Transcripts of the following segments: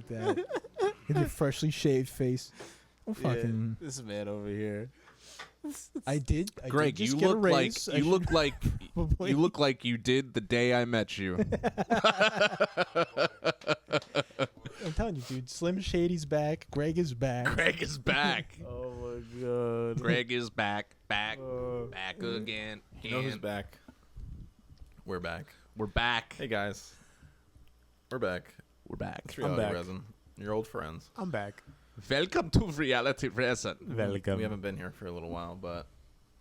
like that. With your freshly shaved face. Oh, fucking. This man over here. I did. Greg, just you get a look like raise. you look like you look like you did the day I met you. I'm telling you, dude. Slim Shady's back. Greg is back. Greg is back. Oh my god. Greg is back back again. You know who's back? We're back. We're back. Hey guys. We're back. We're back. It's Reality Resin. Your old friends. I'm back. Welcome to Reality Resin. We haven't been here for a little while, but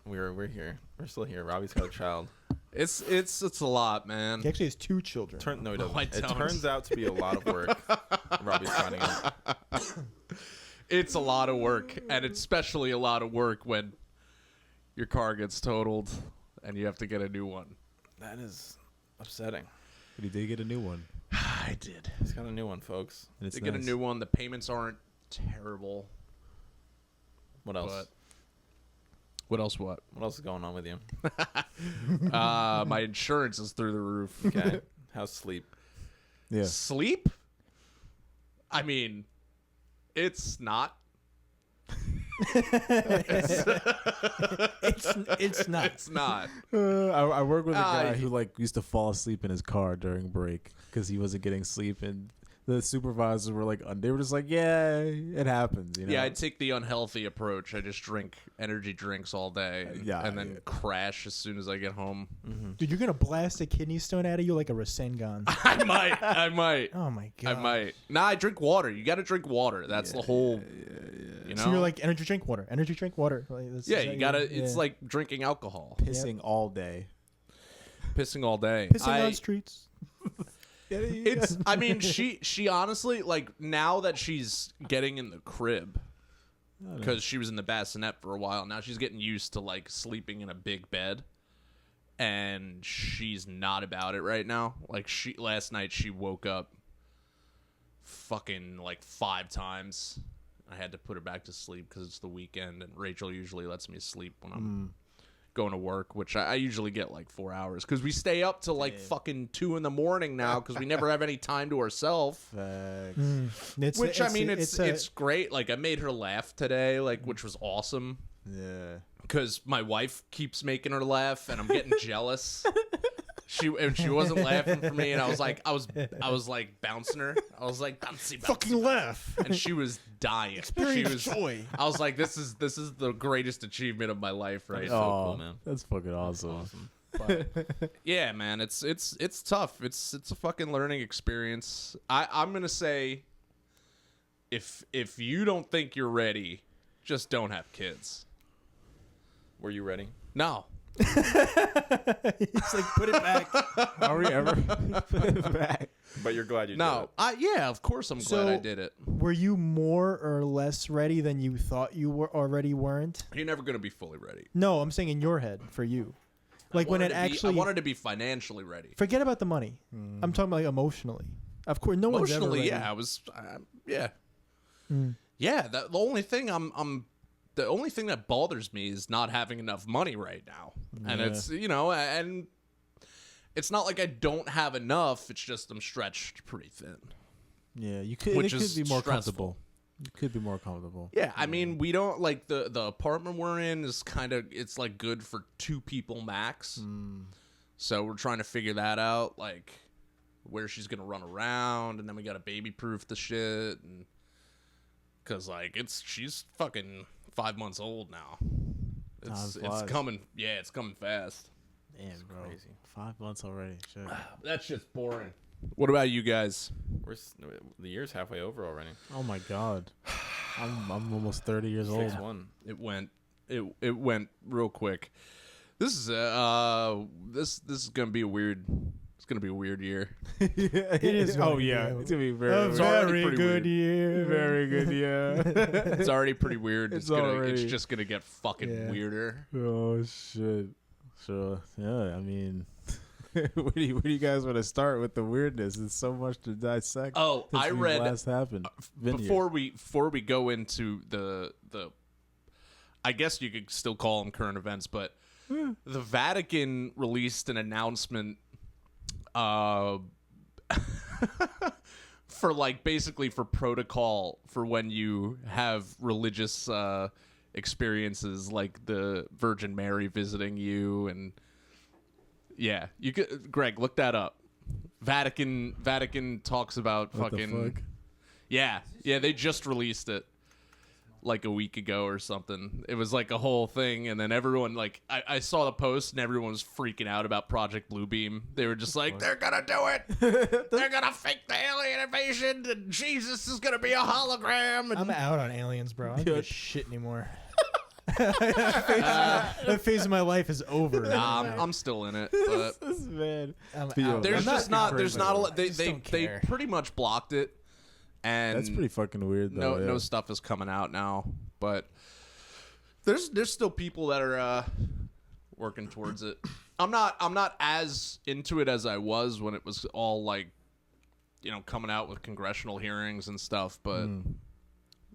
we're here. We're still here. Robbie's got a child. It's a lot, man. He actually has 2 children. No, he doesn't. I It don't. turns out to be a lot of work. Robbie's finding out. It's a lot of work, and it's especially a lot of work when your car gets totaled and you have to get a new one. That is upsetting. But he did get a new one. I did. He's got a new one, folks. And it's To get a new one, the payments aren't terrible. What else? But what else? What? What else is going on with you? My insurance is through the roof. Okay. How's sleep? Yeah. Sleep? I mean, it's not. It's not. It's not. I work with a guy Ah, who like used to fall asleep in his car during break because he wasn't getting sleep, and the supervisors were like, they were just like, yeah, it happens. You know? Yeah, I take the unhealthy approach. I just drink energy drinks all day, and then crash as soon as I get home. Dude, you're going to blast a kidney stone out of you like a Rasengan. I might. Oh, my God. I might. Nah, I drink water. You got to drink water. That's the whole. You know. So you're like, energy drink water. Energy drink water. Like, yeah, you gotta. It's like drinking alcohol. pissing all day. Pissing all day. Pissing on streets. It's. I mean, she honestly, like, now that she's getting in the crib, because she was in the bassinet for a while. Now she's getting used to like sleeping in a big bed, and she's not about it right now. Like last night she woke up fucking like 5 times. I had to put her back to sleep because it's the weekend, and Rachel usually lets me sleep when I'm going to work, which I usually get like 4 hours because we stay up till like fucking 2 in the morning now because we never have any time to ourselves. Which I mean, it's great. Like I made her laugh today, like which was awesome. Yeah. Because my wife keeps making her laugh, and I'm getting jealous. She wasn't laughing for me, and I was like bouncing her. I was like bouncy, fucking laugh, and she was dying. Experience joy. I was like, this is the greatest achievement of my life right So now. cool, man. That's fucking awesome. But, yeah, man, it's tough. It's a fucking learning experience. I'm gonna say, if you don't think you're ready, just don't have kids. Were you ready? No. He's like, put it back. Are we ever put it back? But you're glad you No. did it. Yeah, of course I'm glad I did it. Were you more or less ready than you thought you were already weren't? You're never gonna be fully ready. No, I'm saying in your head for you. Like when it actually. I wanted to be financially ready. Forget about the money. I'm talking about like emotionally. Of course, no one's ever ready. Yeah, I was. Yeah. Yeah. The only thing the only thing that bothers me is not having enough money right now, and it's and it's not like I don't have enough. It's just I'm stretched pretty thin. Yeah, you could. Which it could is be more stressful. comfortable. You could be more comfortable. Yeah, I mean, we don't like the apartment we're in is kind of it's like good for 2 people max. So we're trying to figure that out, like where she's gonna run around, and then we gotta baby proof the shit, and because like she's fucking 5 months old now. It's coming. Yeah, it's coming fast. Damn, bro. Crazy. 5 months already. Shit. That's just boring. What about you guys? The year's halfway over already. Oh my god. I'm almost 30 years old. 6-1. It went real quick. This is this is gonna be a weird. It's gonna be a weird year. It is. Oh yeah, it's gonna be a very good year. very good year. It's already pretty weird. It's already- just gonna get fucking weirder. Oh shit. So yeah, I mean, where do you guys want to start with the weirdness? It's so much to dissect. Oh, since I we read last happened before we go into the I guess you could still call them current events, but the Vatican released an announcement for like basically for protocol for when you have religious experiences like the Virgin Mary visiting you, and yeah, you could, Greg, look that up. Vatican talks about What the fucking fuck? yeah, they just released it like a week ago or something. It was like a whole thing, and then everyone like I saw the post and everyone was freaking out about Project Bluebeam. They were just like, they're gonna do it. They're gonna fake the alien invasion, and Jesus is gonna be a hologram. And I'm out on aliens, bro. I don't give a shit anymore. That phase of my life is over. Nah, I'm still in it, but This man. I'm Theo, out. there's I'm just not there's not a lot. I just They don't care. pretty much blocked it, and That's pretty fucking weird, though. no stuff is coming out now, but there's still people that are working towards it. I'm not as into it as I was when it was all like, coming out with congressional hearings and stuff, but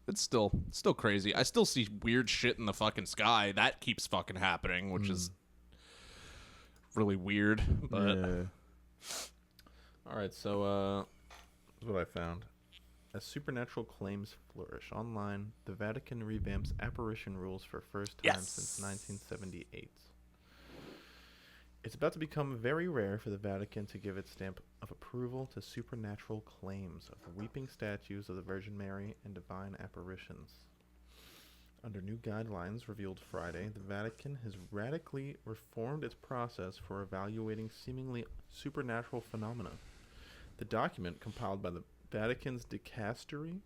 it's still crazy. I still see weird shit in the fucking sky that keeps fucking happening, which is really weird. But Yeah. All right, so this is what I found. As supernatural claims flourish online, the Vatican revamps apparition rules for first time since 1978. It's about to become very rare for the Vatican to give its stamp of approval to supernatural claims of weeping statues of the Virgin Mary and divine apparitions. Under new guidelines revealed Friday, the Vatican has radically reformed its process for evaluating seemingly supernatural phenomena. The document, compiled by the Vatican's Dicastery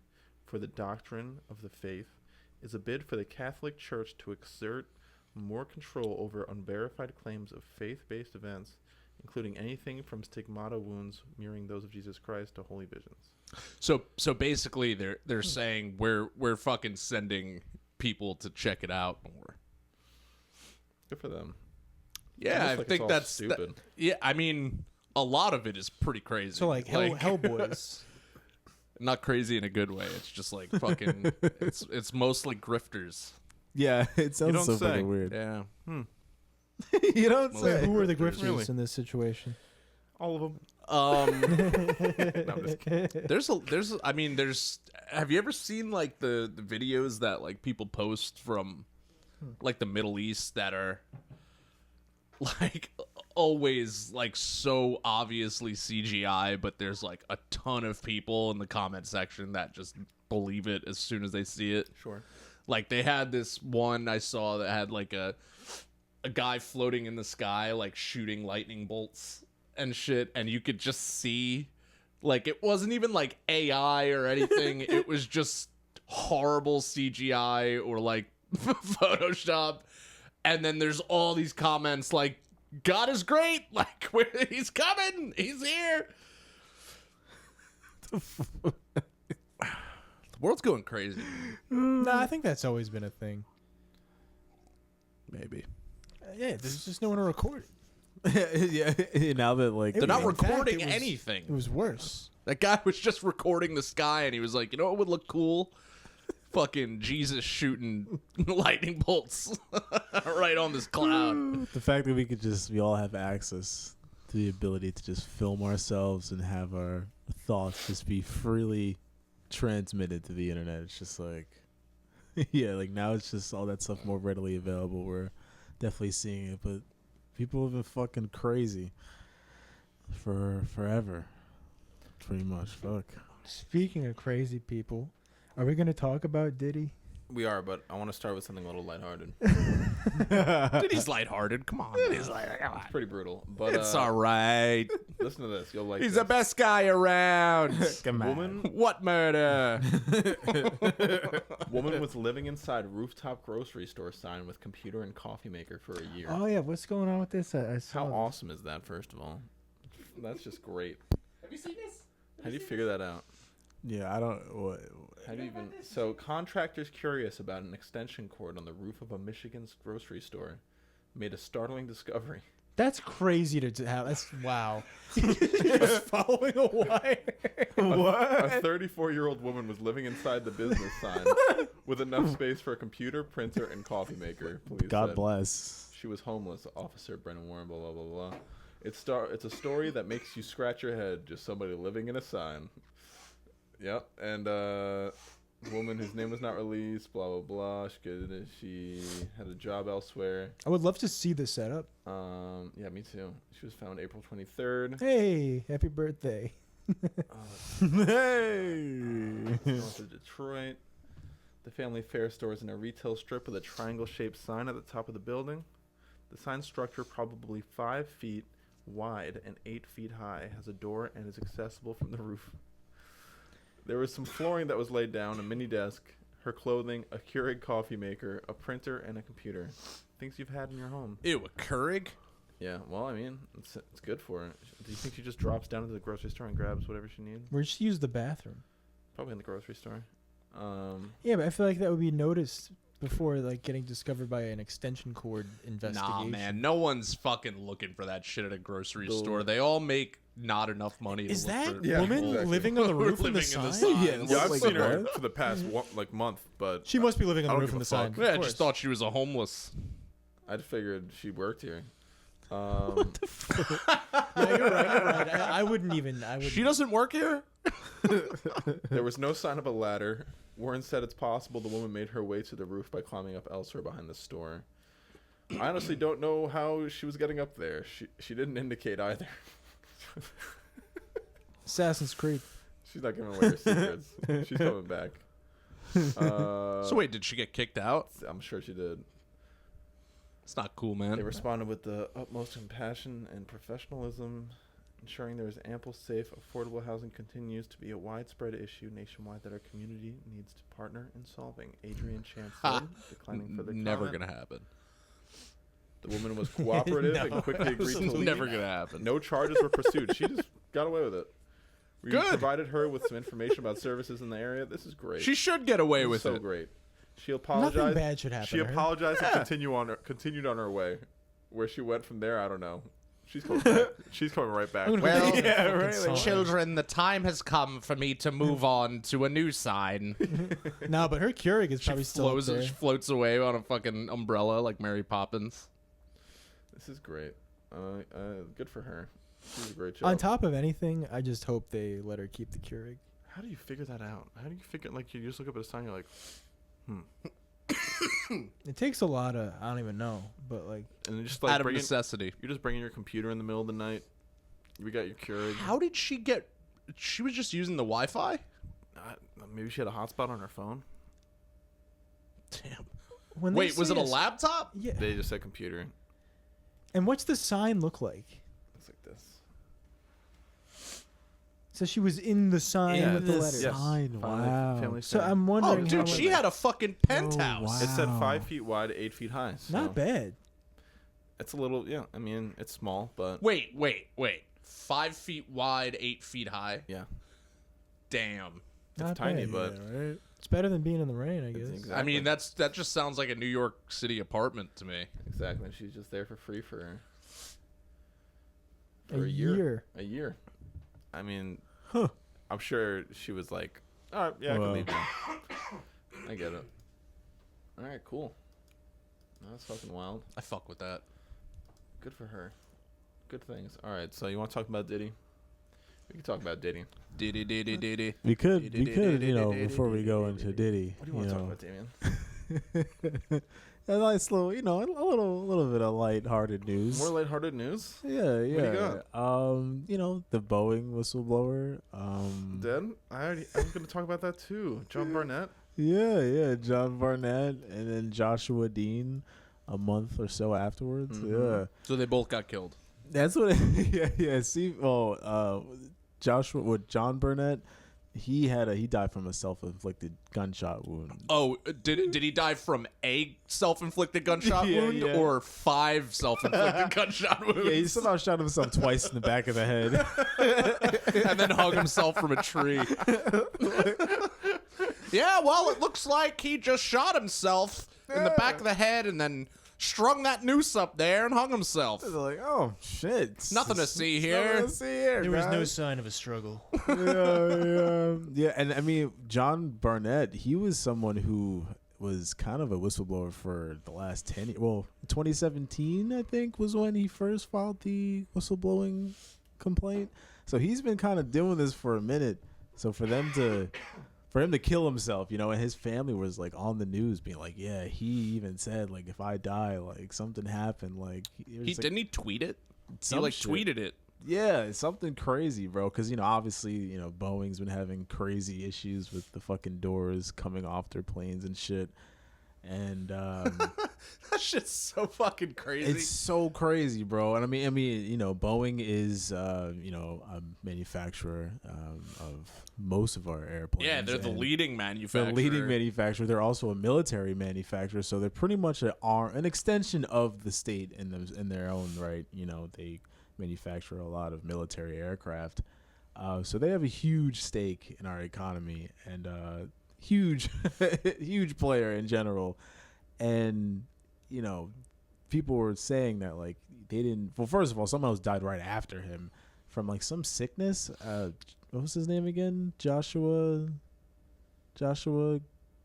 for the Doctrine of the Faith, is a bid for the Catholic Church to exert more control over unverified claims of faith-based events, including anything from stigmata wounds mirroring those of Jesus Christ to holy visions. so basically they're saying we're fucking sending people to check it out more. Good for them. Yeah, Almost I like think it's all that's stupid. yeah, I mean, a lot of it is pretty crazy. So like Hellboys. Not crazy in a good way. It's just like fucking. it's mostly grifters. Yeah, it sounds don't so say. fucking weird. Yeah. You don't Well, say. Who are the grifters Really? in this situation? All of them. No, I'm just kidding. there's. Have you ever seen like the videos that like people post from like the Middle East that are like always like so obviously CGI, but there's like a ton of people in the comment section that just believe it as soon as they see it. Sure. Like they had this one I saw that had like a guy floating in the sky like shooting lightning bolts and shit, and you could just see like it wasn't even like AI or anything. It was just horrible CGI or like Photoshop. And then there's all these comments like, God is great, like he's coming, he's here. The world's going crazy. No, I think that's always been a thing. Maybe. Yeah, there's just no one to record it. Yeah, now that like They're not In fact, recording it was- anything. It was worse. That guy was just recording the sky, and he was like, you know what would look cool? Fucking Jesus shooting lightning bolts right on this cloud. the fact that we all have access to the ability to just film ourselves and have our thoughts just be freely transmitted to the internet. It's just like, yeah, like now it's just all that stuff more readily available. We're definitely seeing it, but people have been fucking crazy for forever. Pretty much, fuck. Speaking of crazy people, are we going to talk about Diddy? We are, but I want to start with something a little lighthearted. Dude, he's lighthearted. Come on. He's It's pretty brutal, but It's all right. listen to this. You'll like He's this. the best guy around. Woman What murder? Woman was living inside rooftop grocery store sign with computer and coffee maker for a year. Oh, yeah. What's going on with this? I saw How this. awesome is that, first of all? That's just great. Have you seen this? How do you figure that out? Yeah, I don't. What, How do you even? So, contractors curious about an extension cord on the roof of a Michigan's grocery store made a startling discovery. That's crazy to have. That's wow. Just following a wire. A 34-year-old woman was living inside the business sign with enough space for a computer, printer, and coffee maker. Police God said. bless. She was homeless. Officer Brennan Warren. Blah blah blah blah. It's a story that makes you scratch your head. Just somebody living in a sign. Yep. And woman whose name was not released, blah, blah, blah. She had a job elsewhere. I would love to see the setup. Yeah, me too. She was found April 23rd. Hey, happy birthday. Hey. North of Detroit. The family fair store is in a retail strip with a triangle-shaped sign at the top of the building. The sign structure, probably 5 feet wide and 8 feet high, has a door and is accessible from the roof. There was some flooring that was laid down, a mini desk, her clothing, a Keurig coffee maker, a printer, and a computer. Things you've had in your home. Ew, a Keurig? Yeah, well, I mean, it's good for her. Do you think she just drops down to the grocery store and grabs whatever she needs? Where'd she use the bathroom? Probably in the grocery store. Yeah, but I feel like that would be noticed before, like, getting discovered by an extension cord investigation. Nah, man, no one's fucking looking for that shit at a grocery store. They all make not enough money. Is to look that for Yeah, woman exactly. living on the roof in the Living in the sign? sign. Yeah, Yeah, I've looks like seen her that. for the past month, but She must be living I on the don't roof give in a the sign. fuck. Yeah, I Of just course. thought she was a homeless. I figured she worked here. Yeah, you're right. I wouldn't even. She doesn't work here? There was no sign of a ladder. Warren said it's possible the woman made her way to the roof by climbing up elsewhere behind the store. I honestly don't know how she was getting up there. She didn't indicate either. Assassin's Creed. She's not giving away her secrets. She's coming back. So wait, did she get kicked out? I'm sure she did. It's not cool, They man. responded with the utmost compassion and professionalism, ensuring there is ample, safe, affordable housing continues to be a widespread issue nationwide that our community needs to partner in solving. Adrian Chance said, declining further Never comment. gonna happen. The woman was cooperative and quickly agreed to leave. Never gonna happen. No charges were pursued. She just got away with it. We Good. provided her with some information about services in the area. This is great. She should get away This is with so it. great. She Nothing apologized. bad should happen. She to her. apologized and continued on her way. Where she went from there, I don't know. She's coming back. She's coming right back. I'm gonna Well, go yeah, fucking right, song. like, Children, the time has come for me to move on to a new sign. No, but her Keurig is She probably still up there. floats away on a fucking umbrella like Mary Poppins. This is great. Good for her. She's a great job. On top of anything, I just hope they let her keep the Keurig. How do you figure that out? How do you figure, like, you just look up at a sign, you're like, It takes a lot of, I don't even know, but like, and then just like Out of bringing, necessity. you're just bringing your computer in the middle of the night. We got your Keurig. How did she get... She was just using the Wi-Fi? Maybe she had a hotspot on her phone. Damn. when they Wait, was say it a it's- laptop? Yeah. They just said computer. And what's the sign look like? It's like this. So she was in the sign Yeah, with the the letters. Yes. sign. Finally, Wow. family So fair. I'm Oh, wondering how dude, she much- had a fucking penthouse. wow. It said 5 feet wide, 8 feet high. So not bad. It's a little, yeah. I mean, it's small, but Wait. 5 feet wide, 8 feet high. yeah, Damn. it's Not tiny, bad. but Yeah, right? It's better than being in the rain, I it's guess. exactly, I mean, that just sounds like a New York City apartment to me. exactly. She's just there for free for A a year. year. A year. I mean, Huh. I'm sure she was like, all right, yeah, I Wow. can leave now. I get it. All right, cool. No, that's fucking wild. I fuck with that. Good for her. Good things. All right, so you want to talk about Diddy? We can talk about Diddy. Diddy. We could, before we go into Diddy, What do you want to talk about, Damien? a nice little, a little bit of lighthearted news. More lighthearted news? Yeah. you got? The Boeing whistleblower. Dead? I'm going to talk about that too. John Barnett. Yeah, John Barnett, and then Joshua Dean, a month or so afterwards. Mhm. Yeah, So they both got killed. that's what. Yeah. See, John Burnett, he died from a self-inflicted gunshot wound. Oh, did he die from a self-inflicted gunshot Yeah, wound yeah. or 5 self-inflicted gunshot wounds? Yeah, he somehow shot himself twice in the back of the head. And then hung himself from a tree. Yeah, well, it looks like he just shot himself in the back of the head and then strung that noose up there and hung himself. They're like, oh shit, Nothing to see Nothing here. to see here, There was no guys. sign of a struggle. Yeah, and I mean, John Barnett, he was someone who was kind of a whistleblower for the last 10 years. Well, 2017, I think, was when he first filed the whistleblowing complaint. So he's been kind of doing this for a minute, So for him to kill himself, you know, and his family was like on the news being like, yeah, he even said like if I die, like something happened, like Didn't he tweet it? He some like shit. tweeted it. Yeah, it's something crazy, bro. Because, you know, obviously, you know, Boeing's been having crazy issues with the fucking doors coming off their planes and shit. And That shit's so fucking crazy. it's so crazy, bro. And I mean, you know, Boeing is, you know, a manufacturer of most of our airplanes. yeah, they're the and leading manufacturer. the leading manufacturer. They're also a military manufacturer, so they're pretty much an extension of the state in their own right. You know, they manufacture a lot of military aircraft, so they have a huge stake in our economy and huge huge player in general. And you know, people were saying that like they didn't, well, first of all, someone else died right after him from like some sickness. What was his name again? Joshua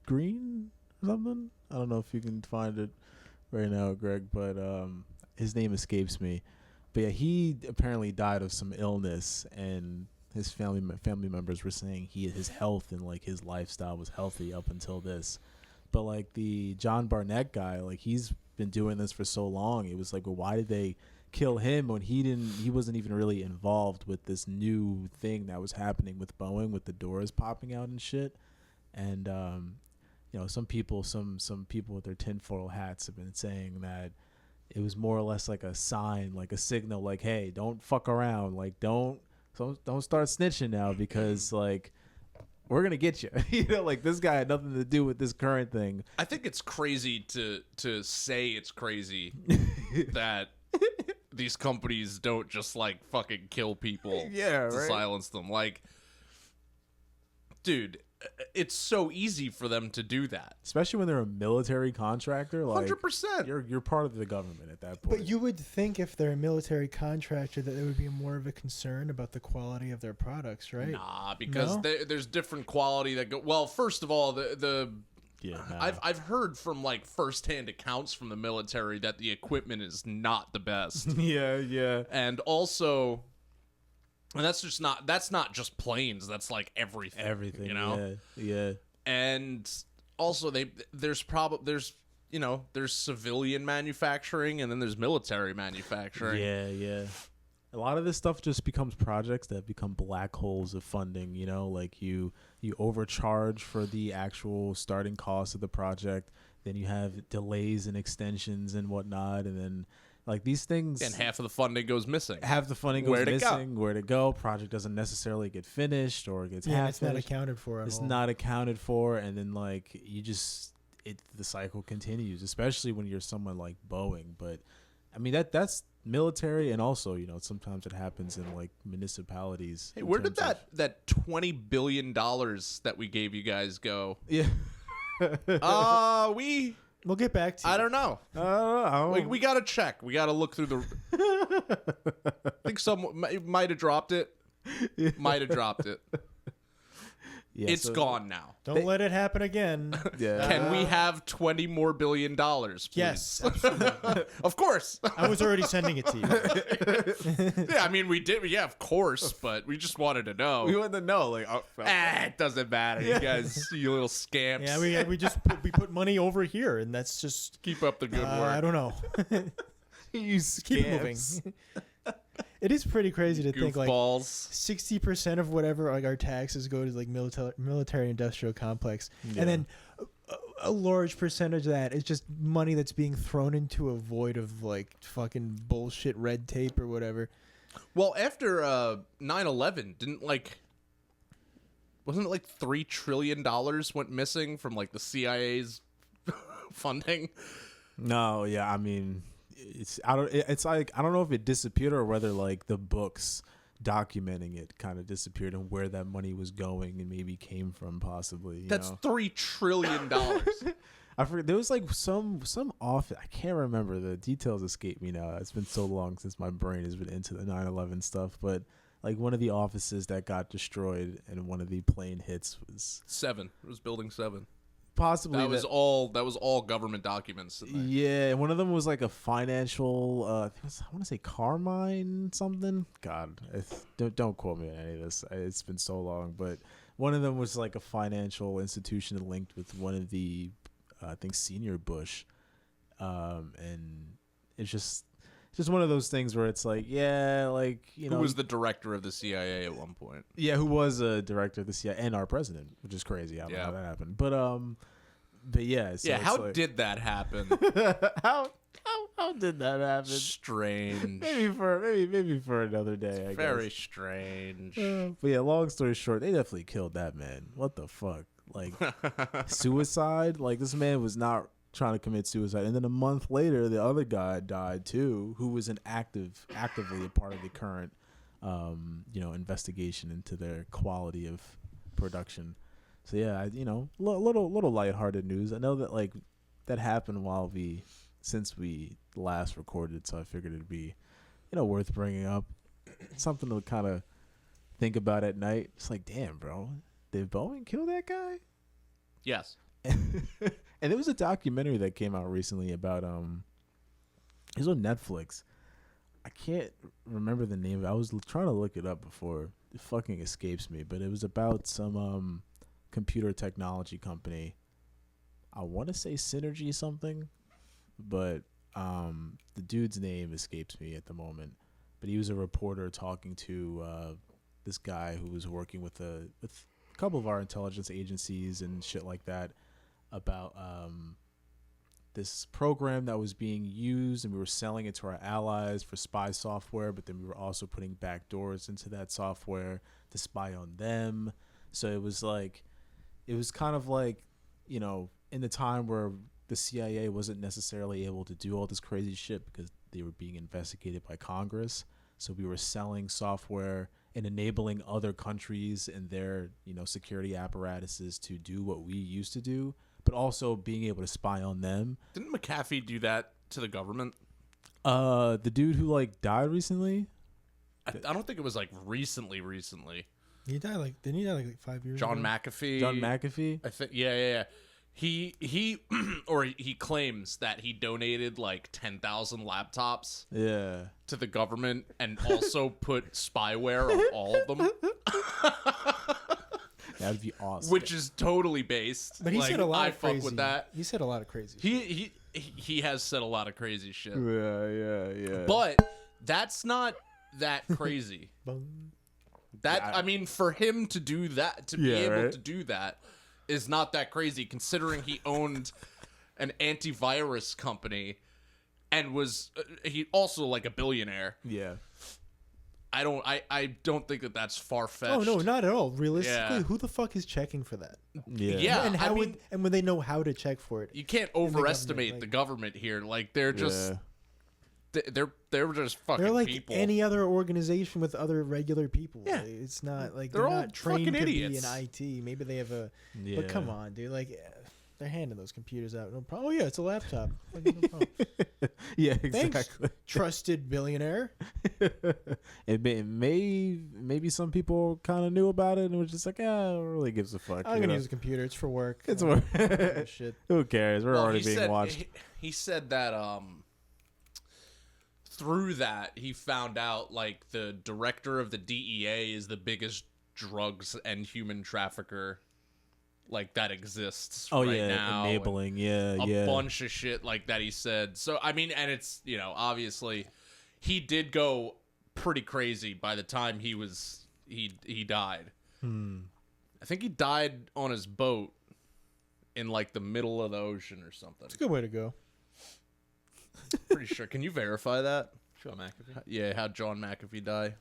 Green or something. I don't know if you can find it right now, Greg, but his name escapes me. But yeah, he apparently died of some illness, and his family members were saying his health and like his lifestyle was healthy up until this. But like the John Barnett guy, like he's been doing this for so long. It was like, well, why did they kill him when he wasn't even really involved with this new thing that was happening with Boeing, with the doors popping out and shit. And you know, some people with their tinfoil hats have been saying that it was more or less like a sign, like a signal, like, hey, don't fuck around, like don't start snitching now, because like we're gonna get you. You know, like this guy had nothing to do with this current thing. I think it's crazy to say it's crazy that these companies don't just like fucking kill people Yeah, to right? silence them. Like, dude, it's so easy for them to do that. Especially when they're a military contractor, like 100%. you're part of the government at that point. But you would think if they're a military contractor that there would be more of a concern about the quality of their products, right? Nah, because No? there's different quality that go. Well, first of all, Nah. I've heard from like firsthand accounts from the military that the equipment is not the best, yeah. and also, and that's not just planes. That's like everything. Everything, you know. Yeah. And also, there's civilian manufacturing and then there's military manufacturing. Yeah. A lot of this stuff just becomes projects that become black holes of funding, you know, like you overcharge for the actual starting cost of the project, then you have delays and extensions and whatnot, and then like these things, And half of the funding goes missing. half the funding goes Where'd it go? missing, where to go, project doesn't necessarily get finished or gets Yeah, half it's not finished. accounted for at It's all. not accounted for, and then like the cycle continues, especially when you're someone like Boeing. But I mean that's military, and also, you know, sometimes it happens in like municipalities. Hey, in where did terms of- that $20 billion that we gave you guys go? Yeah. We'll get back to you. I don't know. I don't know. We got to check. We got to look through the. I think someone might have dropped it. Might have dropped it. Yeah, It's so- gone now. Don't let it happen again. Yeah. Can we have $20 more billion, please? Yes, absolutely. Of course. I was already sending it to you. Yeah, I mean, we did. Yeah, of course, but we just wanted to know. We wanted to know, like, It doesn't matter. You guys, you little scamps. Yeah, we just put money over here, and that's just keep up the good work. I don't know. you Keep it moving. It is pretty crazy to think like Goofballs. 60% of whatever like our taxes go to like military industrial complex, and then a large percentage of that is just money that's being thrown into a void of like fucking bullshit red tape or whatever. Well, after 9/11, wasn't it like $3 trillion went missing from like the CIA's funding? No, yeah, I mean, it's like I don't know if it disappeared or whether like the books documenting it kind of disappeared and where that money was going and maybe came from, possibly. That's know? $3 trillion. I forget, there was like some office, I can't remember, the details escape me now. It's been so long since my brain has been into the 9/11 stuff, but like one of the offices that got destroyed and one of the plane hits was 7. It was building 7. possibly That was all government documents. In there. Yeah, one of them was like a financial. I want to say Carmine something. God, don't quote me on any of this. It's been so long, but one of them was like a financial institution linked with one of the, I think, senior Bush, and it's just one of those things where it's like, yeah, like, you know, Who was the director of the CIA at one point? yeah, who was a director of the CIA and our president, which is crazy. I don't know how that happened, but yeah, so Yeah, how like, did that happen? how did that happen? Strange. Maybe for another day. I Very guess. strange. But yeah, long story short, they definitely killed that man. What the fuck? Like suicide? Like this man was not trying to commit suicide, and then a month later, the other guy died too, who was actively a part of the current, investigation into their quality of production. So yeah, little lighthearted news. I know that like that happened since we last recorded, so I figured it'd be, worth bringing up. Something to kind of think about at night. It's like, damn, bro, did Boeing kill that guy? Yes. And there was a documentary that came out recently about it was on Netflix. I can't remember the name of it. I was trying to look it up before it fucking escapes me, but it was about some computer technology company. I want to say Synergy something, but the dude's name escapes me at the moment. But he was a reporter talking to this guy who was working with a couple of our intelligence agencies and shit like that about this program that was being used, and we were selling it to our allies for spy software, but then we were also putting back doors into that software to spy on them. So it was kind of like, in the time where the CIA wasn't necessarily able to do all this crazy shit because they were being investigated by Congress. So we were selling software and enabling other countries and their, security apparatuses to do what we used to do, but also being able to spy on them. Didn't McAfee do that to the government? The dude who died recently? I don't think it was recently. He died didn't he die like 5 years John ago? McAfee. John McAfee? I think yeah. He or he claims that he donated 10,000 laptops to the government and also put spyware on all of them. That'd be awesome. Which is totally based. But he said a lot of crazy. fuck with that. He said a lot of crazy. He has said a lot of crazy shit. Yeah. But that's not that crazy. I mean, for him to do that, to be able to do that, is not that crazy, considering he owned an antivirus company and was he also a billionaire. Yeah. I don't think that that's far-fetched. Oh no, not at all. Realistically, Yeah. who the fuck is checking for that? Yeah, And how I mean, would they know how to check for it? you can't overestimate the government here. They're just they're just fucking They're like people. any other organization with other regular people. Yeah. It's not like They're they're all not trained fucking to idiots. be in IT. Maybe they have a. Yeah. But come on, dude. They're handing those computers out. No problem. Oh yeah, it's a laptop. No problem. Yeah, Thanks, exactly. trusted billionaire. Maybe some people kind of knew about it and was just like, who really gives a fuck? I'm gonna use a computer. It's for work. It's I work. don't give a shit. Who cares? We're Well, already he being said- watched. He said that through that he found out the director of the DEA is the biggest drugs and human trafficker that exists Oh right yeah, now. enabling. Yeah, A yeah. bunch of shit like that he said. So I mean, and it's obviously he did go pretty crazy by the time he died. I think he died on his boat in the middle of the ocean or something. It's a good way to go. Pretty sure. Can you verify that? John McAfee. Yeah, how'd John McAfee die?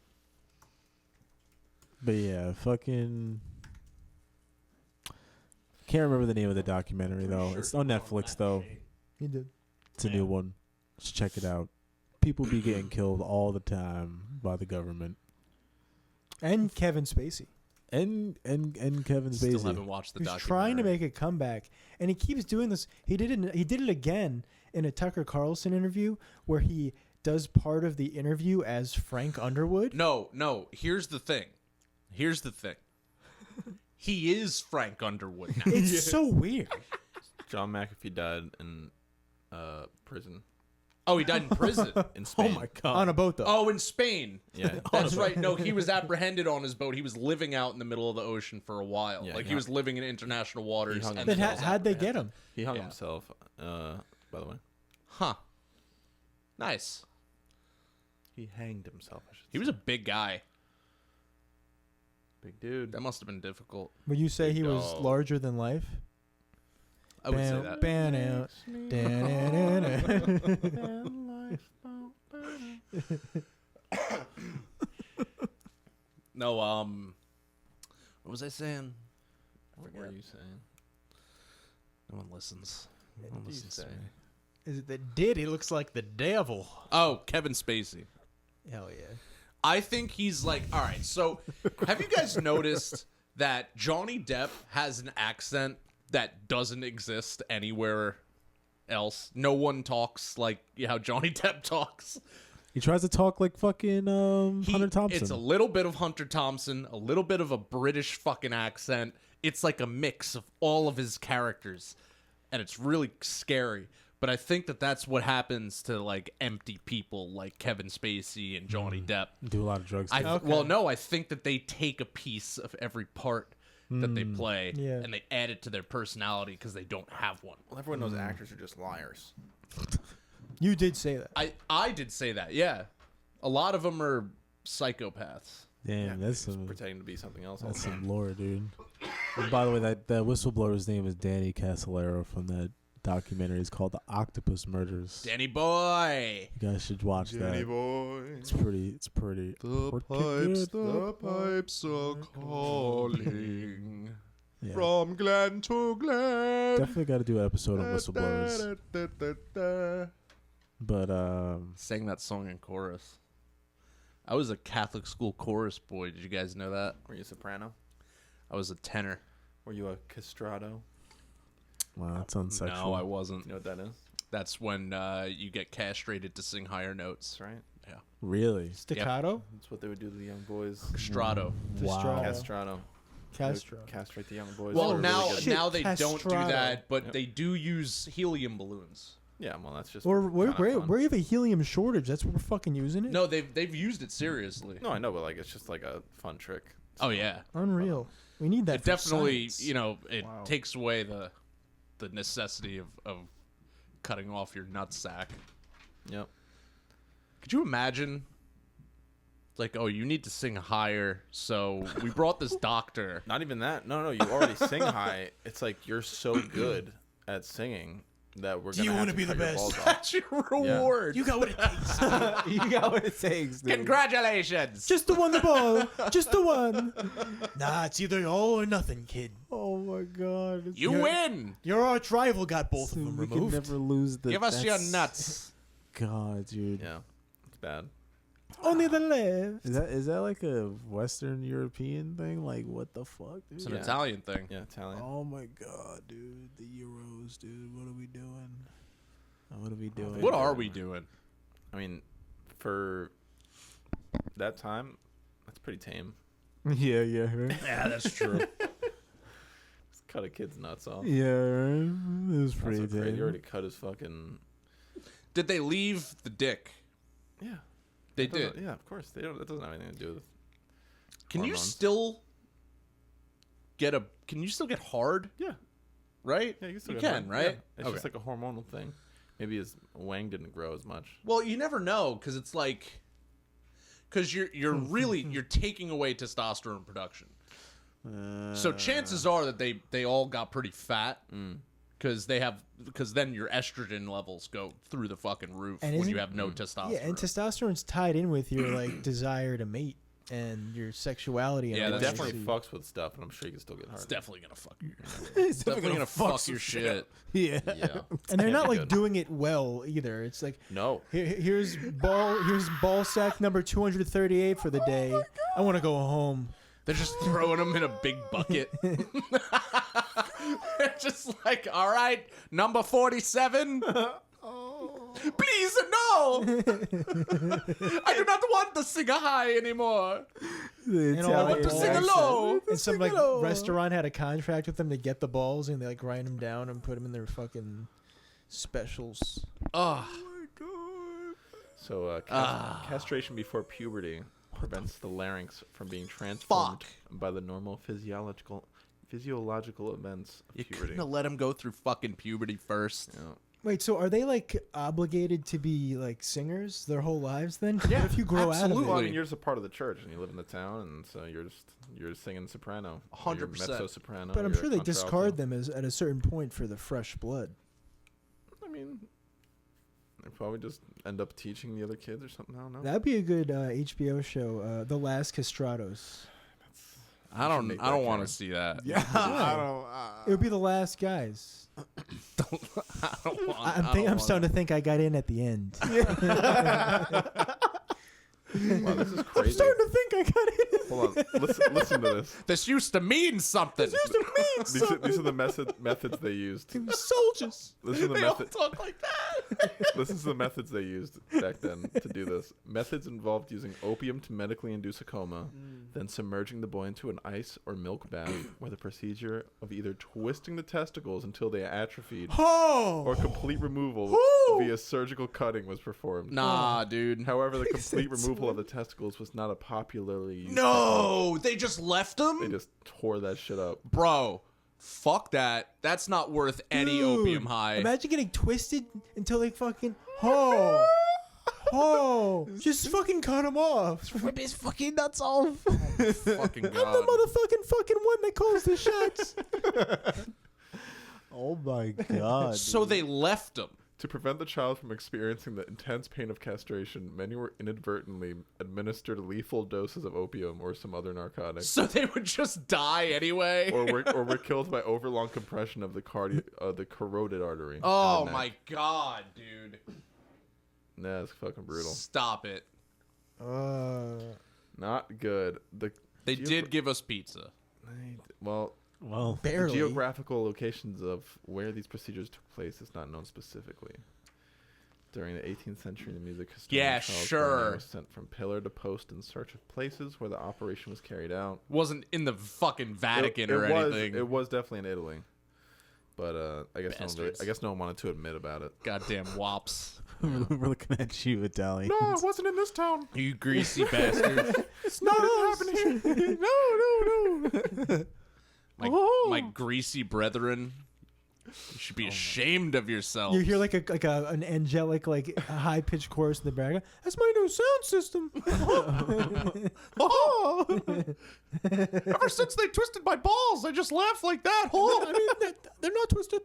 But yeah, fucking. Can't remember the name of the documentary though. It's on Netflix though. He did. It's a new one. Just check it out. People be getting killed all the time by the government. And Kevin Spacey. And Kevin Still Spacey. haven't watched the He's documentary. trying to make a comeback, and he keeps doing this. He did it again in a Tucker Carlson interview where he does part of the interview as Frank Underwood. No. Here's the thing. He is Frank Underwood now. It's so weird. John McAfee died in prison Oh, he died in prison. in Spain. Oh my god. On a boat though. Oh, in Spain. Yeah, That's right. No, he was apprehended on his boat. He was living out in the middle of the ocean for a while. Yeah, like he he was living in international waters. hung And Then then was how'd they apprehended. get him? he hung Yeah. himself. By the way, Huh. Nice. he hanged himself. I should He was a big guy. say. Big dude. That must have been difficult. Would you say he was dog. larger than life? I would say that. Ban out. No, what was I saying? What were you saying? No one listens. No one What did you listens say? to me. Is it that Diddy looks like the devil? Oh, Kevin Spacey. Hell yeah. I think he's like, all right, so have you guys noticed that Johnny Depp has an accent that doesn't exist anywhere else? No one talks like how Johnny Depp talks. He tries to talk like fucking Hunter Thompson. It's a little bit of Hunter Thompson, a little bit of a British fucking accent. It's like a mix of all of his characters, and it's really scary. But I think that that's what happens to like empty people like Kevin Spacey and Johnny Depp. Do a lot of drugs. too. Well, no, I think that they take a piece of every part that they play Yeah. and they add it to their personality because they don't have one. Well, everyone knows actors are just liars. You did say that. I did say that, yeah. A lot of them are psychopaths. Damn, that's just some pretending to be something else. all that's the time. some lore, dude. And by the way, that whistleblower's name is Danny Casolaro from that documentary. It's called The Octopus Murders. Danny boy. You guys should watch that. boy. It's pretty. It's pretty. The pipes are calling Yeah. from glen to glen. Definitely got to do an episode on whistleblowers. But Sang that song in chorus. I was a Catholic school chorus boy. Did you guys know that? Were you a soprano? I was a tenor. Were you a castrato? wow, that sounds sexual. No, I wasn't. You know what that is? That's when you get castrated to sing higher notes. That's right. Really? Staccato? That's what they would do to the young boys. Strato. Wow. Castrato. Castro. Castrate the young boys. Well, They were now really good. Shit, now they don't do castrato. that, but Yep. they do use helium balloons. Yeah, well, that's just. Or where kinda fun. you have a helium shortage. That's what we're fucking using it. No, they've used it seriously. No, I know, but like it's just like a fun trick. Oh yeah, Unreal. We need that. it for definitely science. it Wow. takes away the necessity of cutting off your nutsack. Yep. Could you imagine? Like, oh, you need to sing higher, so we brought this doctor. Not even that. No, you already sing high. It's like you're so good at singing that we're Do you gonna wanna have be to the cut your best? balls off. That's your reward. You got what it takes. You got what it takes, dude. Congratulations. Just the one the ball. Just the one. Nah, it's either all or nothing, kid. Oh my god. You win. Your arch rival got both of them We removed. can never lose the. Give us your that's- nuts. God, dude. Yeah, it's bad. Only the left. Is that like a Western European thing? Like what the fuck, dude? It's an Yeah. Italian thing. Yeah, Italian. Oh my god, dude. The Euros, dude. What are we doing? What are we doing? What are we doing? I mean, for that time, that's pretty tame. Yeah, yeah, right? Yeah, that's true. Just cut a kid's nuts off. Yeah, right. It was pretty That's so great. tame. You already cut his fucking. Did they leave the dick? Yeah. They That doesn't- did. Yeah, of course. They don't. That doesn't have anything to do with. Can you hormones. still get a? Can you still get hard? Yeah. Right? Yeah, you, still You get can, hard. right? Yeah. It's just like a hormonal thing. Maybe his wang didn't grow as much. Well, you never know because it's like, because you're really you're taking away testosterone production. So chances are that they all got pretty fat because then your estrogen levels go through the fucking roof And when isn't- you have no testosterone. Yeah, and testosterone's tied in with your like desire to mate and your sexuality. And Yeah, all It that's that definitely shit. fucks with stuff, and I'm sure you can still get hard. It's definitely gonna fuck you. It's Definitely gonna fuck your shit. Yeah. Yeah. And they're Can't not be like good. doing it well either. It's like No. here's ball sack number 238 for the day. I want to go home. They're just throwing them in a big bucket. They're just like, all right, number 47. Please, no! I do not want to sing a high anymore. And all I the want to sing a balls. low. And some like restaurant had a contract with them to get the balls, and they like grind them down and put them in their fucking specials. Ugh. So, castration before puberty prevents the larynx from being transformed by the normal physiological events of You puberty. couldn't have let him go through fucking puberty first. Yeah. Wait, so are they like obligated to be like singers their whole lives then? Yeah, What if you grow out absolutely. of Well, it? I mean, you're just a part of the church, and you live in the town, and so you're singing soprano, 100%. mezzo soprano. But I'm sure they discard them at a certain point for the fresh blood. I mean, they probably just end up teaching the other kids or something. I don't know. That'd be a good HBO show, The Last Castratos. I don't want to see that. Yeah, I don't. It would be the last guys. I'm starting to think I got in at the end. Wow, this is I'm crazy. starting to think I got in. Hold on, listen to this. This used to mean something. These are the methods they used. Soldiers. This is the They all method. talk like that. This is the methods they used back then to do this. Methods involved using opium to medically induce a coma, then submerging the boy into an ice or milk bath, where the procedure of either twisting the testicles until they atrophied or complete removal via surgical cutting was performed. Nah, dude. However, the complete removal of the testicles was not a popularly used technique. No, they just left him? They just tore that shit up. Bro, fuck that. That's not worth any Dude, opium high. Imagine getting twisted until they fucking just fucking cut him off. Rip his fucking nuts off. Fucking I'm the God. motherfucking one that calls the shots. Oh my god. So they left him. To prevent the child from experiencing the intense pain of castration, many were inadvertently administered lethal doses of opium or some other narcotic, So they would just die anyway. or were killed by overlong compression of the carotid artery. Oh in the neck. my God, dude. Nah, it's fucking brutal. Stop it. Not good. They did give us pizza. Well, Well, the Barely. geographical locations of where these procedures took place is not known specifically. During the 18th century, the music historian Yeah, Charles sure. Burnett was sent from pillar to post in search of places where the operation was carried out. Wasn't in the fucking Vatican or was, anything. It was definitely in Italy, but I guess Bastards. no one wanted to admit about it. Goddamn wops. we're looking at you, Italians. No, it wasn't in this town. You greasy bastard. It's not happening here. No. My greasy brethren. You should be ashamed of yourself. You hear like an angelic high pitched chorus in the background. That's my new sound system. Ever since they twisted my balls, I just laugh like that. I mean, they're not twisted.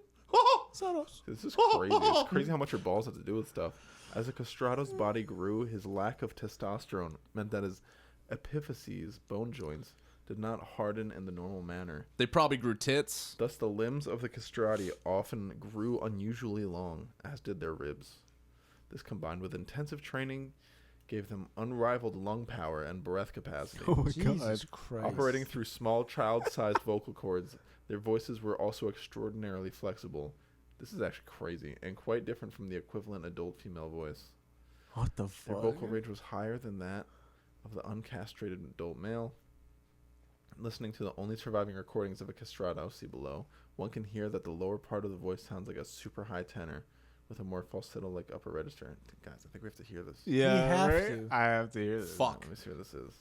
It's not us. This is crazy. It's crazy how much your balls have to do with stuff. As a castrato's body grew, his lack of testosterone meant that his epiphyses, bone joints, did not harden in the normal manner. They probably grew tits. Thus, the limbs of the castrati often grew unusually long, as did their ribs. This, combined with intensive training, gave them unrivaled lung power and breath capacity. Oh my Jesus god. Christ. Operating through small child-sized vocal cords, their voices were also extraordinarily flexible. This is actually crazy, and quite different from the equivalent adult female voice. What the Their fuck? vocal range was higher than that of the uncastrated adult male. Listening to the only surviving recordings of a castrato, see below, one can hear that the lower part of the voice sounds like a super high tenor with a more falsetto-like upper register. Guys, I think we have to hear this. Yeah, We have right? to. I have to hear this. Fuck. Let me see what this is.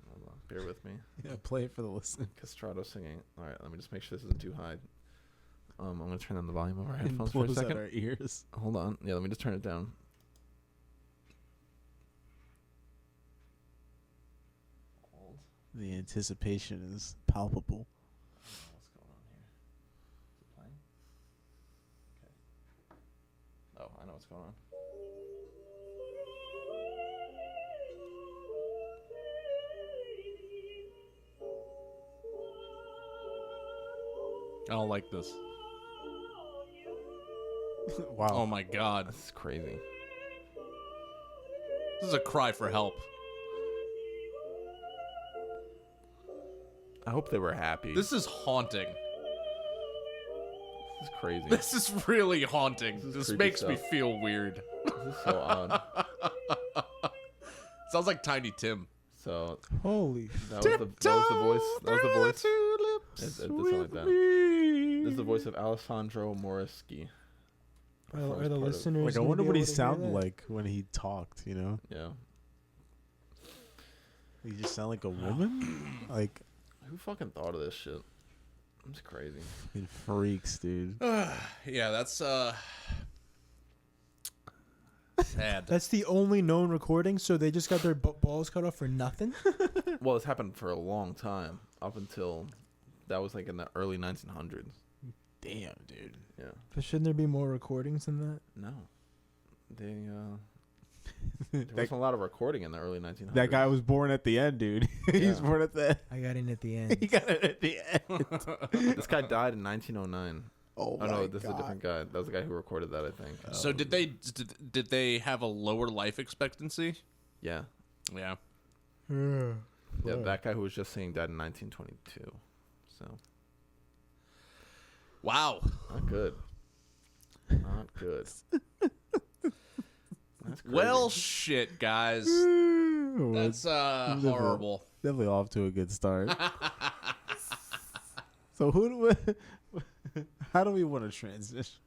Hold on, bear with me. Yeah, play it for the listener. Castrato singing. All right, let me just make sure this isn't too high. I'm gonna turn down the volume of our And headphones for a blows out second. our ears. Hold on. Yeah, let me just turn it down. The anticipation is palpable. What's going on here? Is it playing? Okay. Oh, I know what's going on. I don't like this. Wow. Oh my God. This is crazy. This is a cry for help. I hope they were happy. This is haunting. This is crazy. This is really haunting. This creepy makes me stuff. feel weird. This is so odd. Sounds like Tiny Tim. So Holy. that was the voice. That was the voice. It does sound like that. This is the voice of Alessandro Moreschi. Are the Part of- listeners? Like, I gonna wonder be what he able to hear sounded that? like when he talked, you know? Yeah. He just sound like a woman? Like, Who fucking thought of this shit? It's crazy. fucking freaks, dude. Yeah, that's sad. That's the only known recording, so they just got their balls cut off for nothing. Well, it's happened for a long time, up until that was like in the early 1900s. Damn, dude. Yeah. But shouldn't there be more recordings than that? No. There wasn't a lot of recording in the early 1900s. That guy was born at the end, dude. He was Yeah. born at the I got in at the end. He got it at the end. This guy died in 1909. Oh, Oh no, this is a different guy. That was the guy who recorded that, I think. So did they have a lower life expectancy? Yeah. Yeah. Yeah, Whoa. that guy who was just saying died in 1922. So, Wow. not good. Not good. That's crazy. Well, shit, guys. That's horrible. Definitely off to a good start. So who do we, how do we want to transition?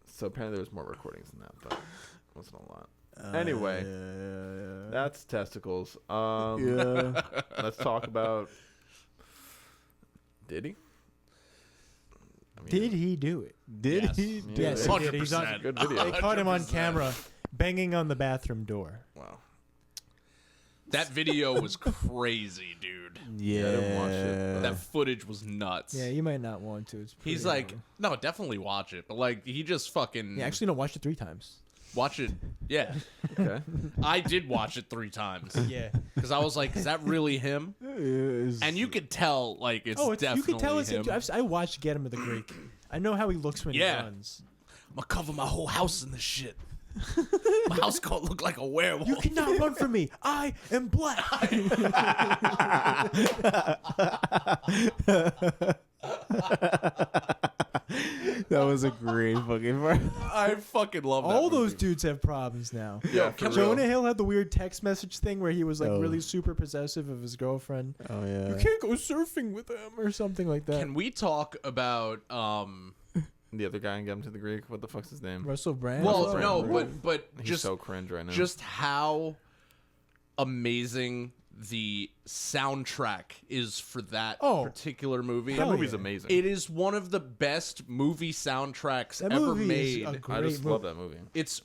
So apparently there was more recordings than that, but it wasn't a lot. Anyway, yeah. That's testicles. Yeah. Let's talk about Diddy. I mean, Did he do it? Did Yes. he? Yeah. do Yes, it? he did. He's on- 100%. Good video. They caught him on 100%. camera banging on the bathroom door. Wow. That video was crazy, dude. Yeah. I didn't watch it, That footage was nuts. Yeah, you might not want to. It's He's pretty like, long. no, definitely watch it. But like, he just fucking Yeah, actually, no, watched it 3 times. watch it. Yeah, Okay. I did watch it 3 times Yeah. because I was like, is that really him? And you could tell, like, it's Oh, you definitely can tell it's him. him. I watched Get Him at the Greek. I know how he looks when Yeah. he runs. I'm gonna cover my whole house in this shit. My house gonna look like a werewolf. You cannot run from me. I am black. That was a great fucking part. I fucking love that. All those movie. dudes have problems now. Yeah, for real. Jonah Hill had the weird text message thing where he was like Oh. really super possessive of his girlfriend. Oh yeah. You can't go surfing with him or something like that. Can we talk about The other guy and get him to the Greek. What the fuck's his name? Russell Brand? well, Brand, no, right. but He's just so cringe right now. just how amazing the soundtrack is for that Oh. particular movie. that hell movie's yeah. amazing. It is one of the best movie soundtracks That ever movie made. is a I great just movie. love that movie. It's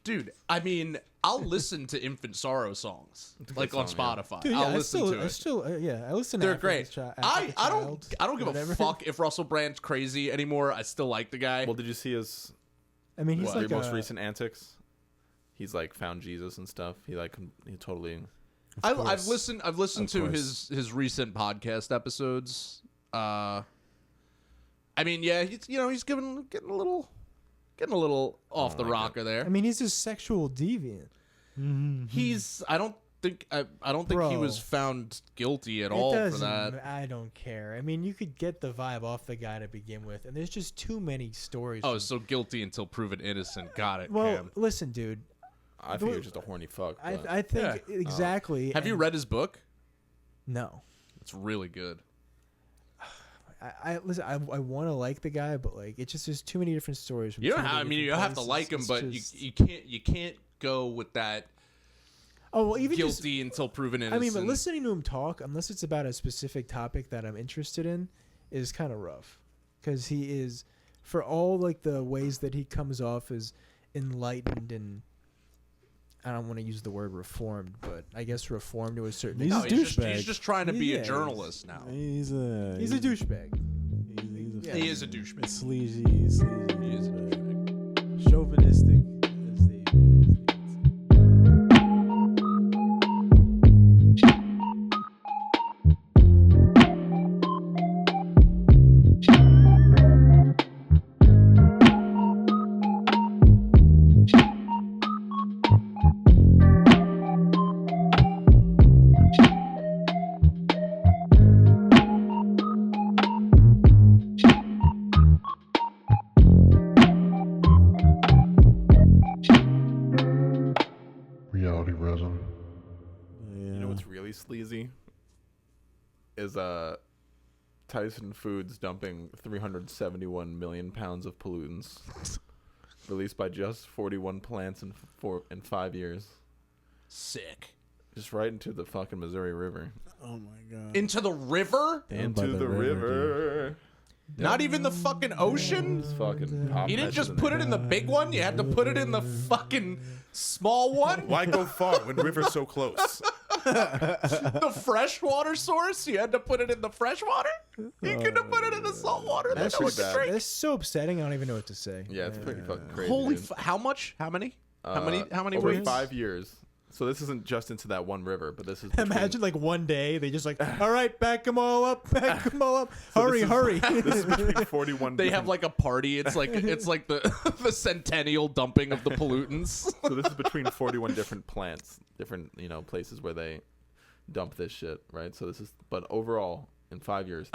dude. I mean, I'll listen to Infant Sorrow songs a good like on song, yeah. Spotify. Dude, yeah, I'll listen to I it. still, yeah, I listen to They're Africa's great. Chi- I Africa's don't Child, give whatever. a fuck if Russell Brand's crazy anymore. I still like the guy. Well, did you see his I mean, he's What? like most a, recent antics? He's like found Jesus and stuff. He totally. I've course. listened Of to course. his recent podcast episodes. I mean, yeah, he's getting a little off the like rocker there. I mean, he's a sexual deviant. He's I don't think he was Bro. found guilty at It all for doesn't- that. I don't care. I mean, you could get the vibe off the guy to begin with, and there's just too many stories. Oh, from- so guilty until proven innocent. Got it. well, Cam. listen, dude. I think you're just a horny fuck. but- I think exactly. Have you and- read his book? No. It's really good. I listen. I want to like the guy, but like it's just there's too many different stories. From You too don't many have, I mean, different you have to places. like him, It's but just- you can't go with that Oh well, even just guilty until proven I innocent. mean, but listening to him talk, unless it's about a specific topic that I'm interested in, is kind of rough. Because he is, for all like the ways that he comes off as enlightened and, I don't want to use the word reformed, but I guess reformed to a certain He's No, a he's douchebag. just trying to be Yeah, a he's- journalist now. He's a He's a douchebag. He's Yeah. He is a douchebag. sleazy. He is a douchebag. Chauvinistic. as they- really sleazy is Tyson Foods dumping 371 million pounds of pollutants released by just 41 plants in 5 years. Sick. Just right into the fucking Missouri River. Oh my god. Into the river? Down by Into the river. Not even the fucking ocean? Just fucking popping You didn't that just shit put in it in the big one? You had to put it in the fucking small one? Why go far when the river's so close? The freshwater source? You had to put it in the freshwater? You could have put it in the saltwater. That's That pretty was bad. drink. That's so upsetting. I don't even know what to say. Yeah, it's pretty fucking crazy. Holy dude. how much? How many? How many over rivers? 5 years. So this isn't just into that one river, but this is between- Imagine like one day they just like, all right, back them all up, back them all up. Hurry, this is- hurry. This is between 41. They have like a party. It's like the the centennial dumping of the pollutants. So this is between 41 different plants, different places where they dump this shit, right? So this is, but overall in 5 years,